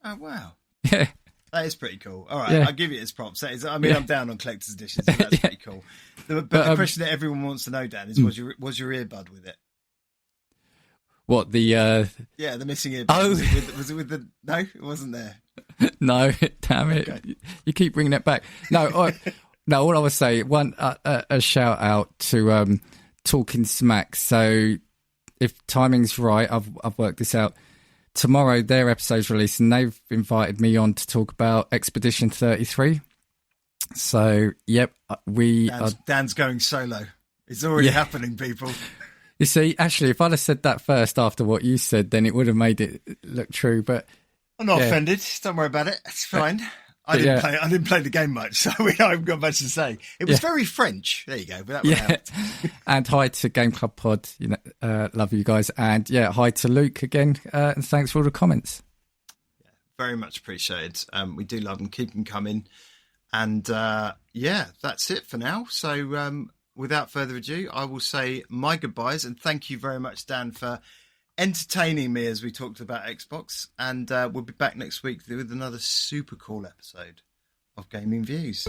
[SPEAKER 1] Oh wow!
[SPEAKER 2] Yeah,
[SPEAKER 1] that is pretty cool. All right, I'll give you its props. That is, I'm down on collector's editions, so that's pretty cool. But the question that everyone wants to know, Dan, is was your earbud with it?
[SPEAKER 2] What, the
[SPEAKER 1] the missing earbud?
[SPEAKER 2] Oh,
[SPEAKER 1] was it with the? No, it wasn't there.
[SPEAKER 2] No, damn it! Okay. You keep bringing it back. No, no. All I was saying, a shout out to Talking Smack. So, if timing's right, I've worked this out. Tomorrow, their episode's released, and they've invited me on to talk about Expedition 33. So, yep,
[SPEAKER 1] Dan's going solo. It's already happening, people.
[SPEAKER 2] You see, actually, if I'd have said that first after what you said, then it would have made it look true. But
[SPEAKER 1] I'm not offended. Don't worry about it. It's fine. I didn't play the game much, so I haven't got much to say. It was very French. There you go. But that would help.
[SPEAKER 2] And hi to Game Club Pod. Love you guys. And hi to Luke again. And thanks for all the comments.
[SPEAKER 1] Yeah, very much appreciated. We do love them. Keep them coming. And that's it for now. So without further ado, I will say my goodbyes, and thank you very much, Dan, for entertaining me as we talked about Xbox. And we'll be back next week with another super cool episode of Gaming Views.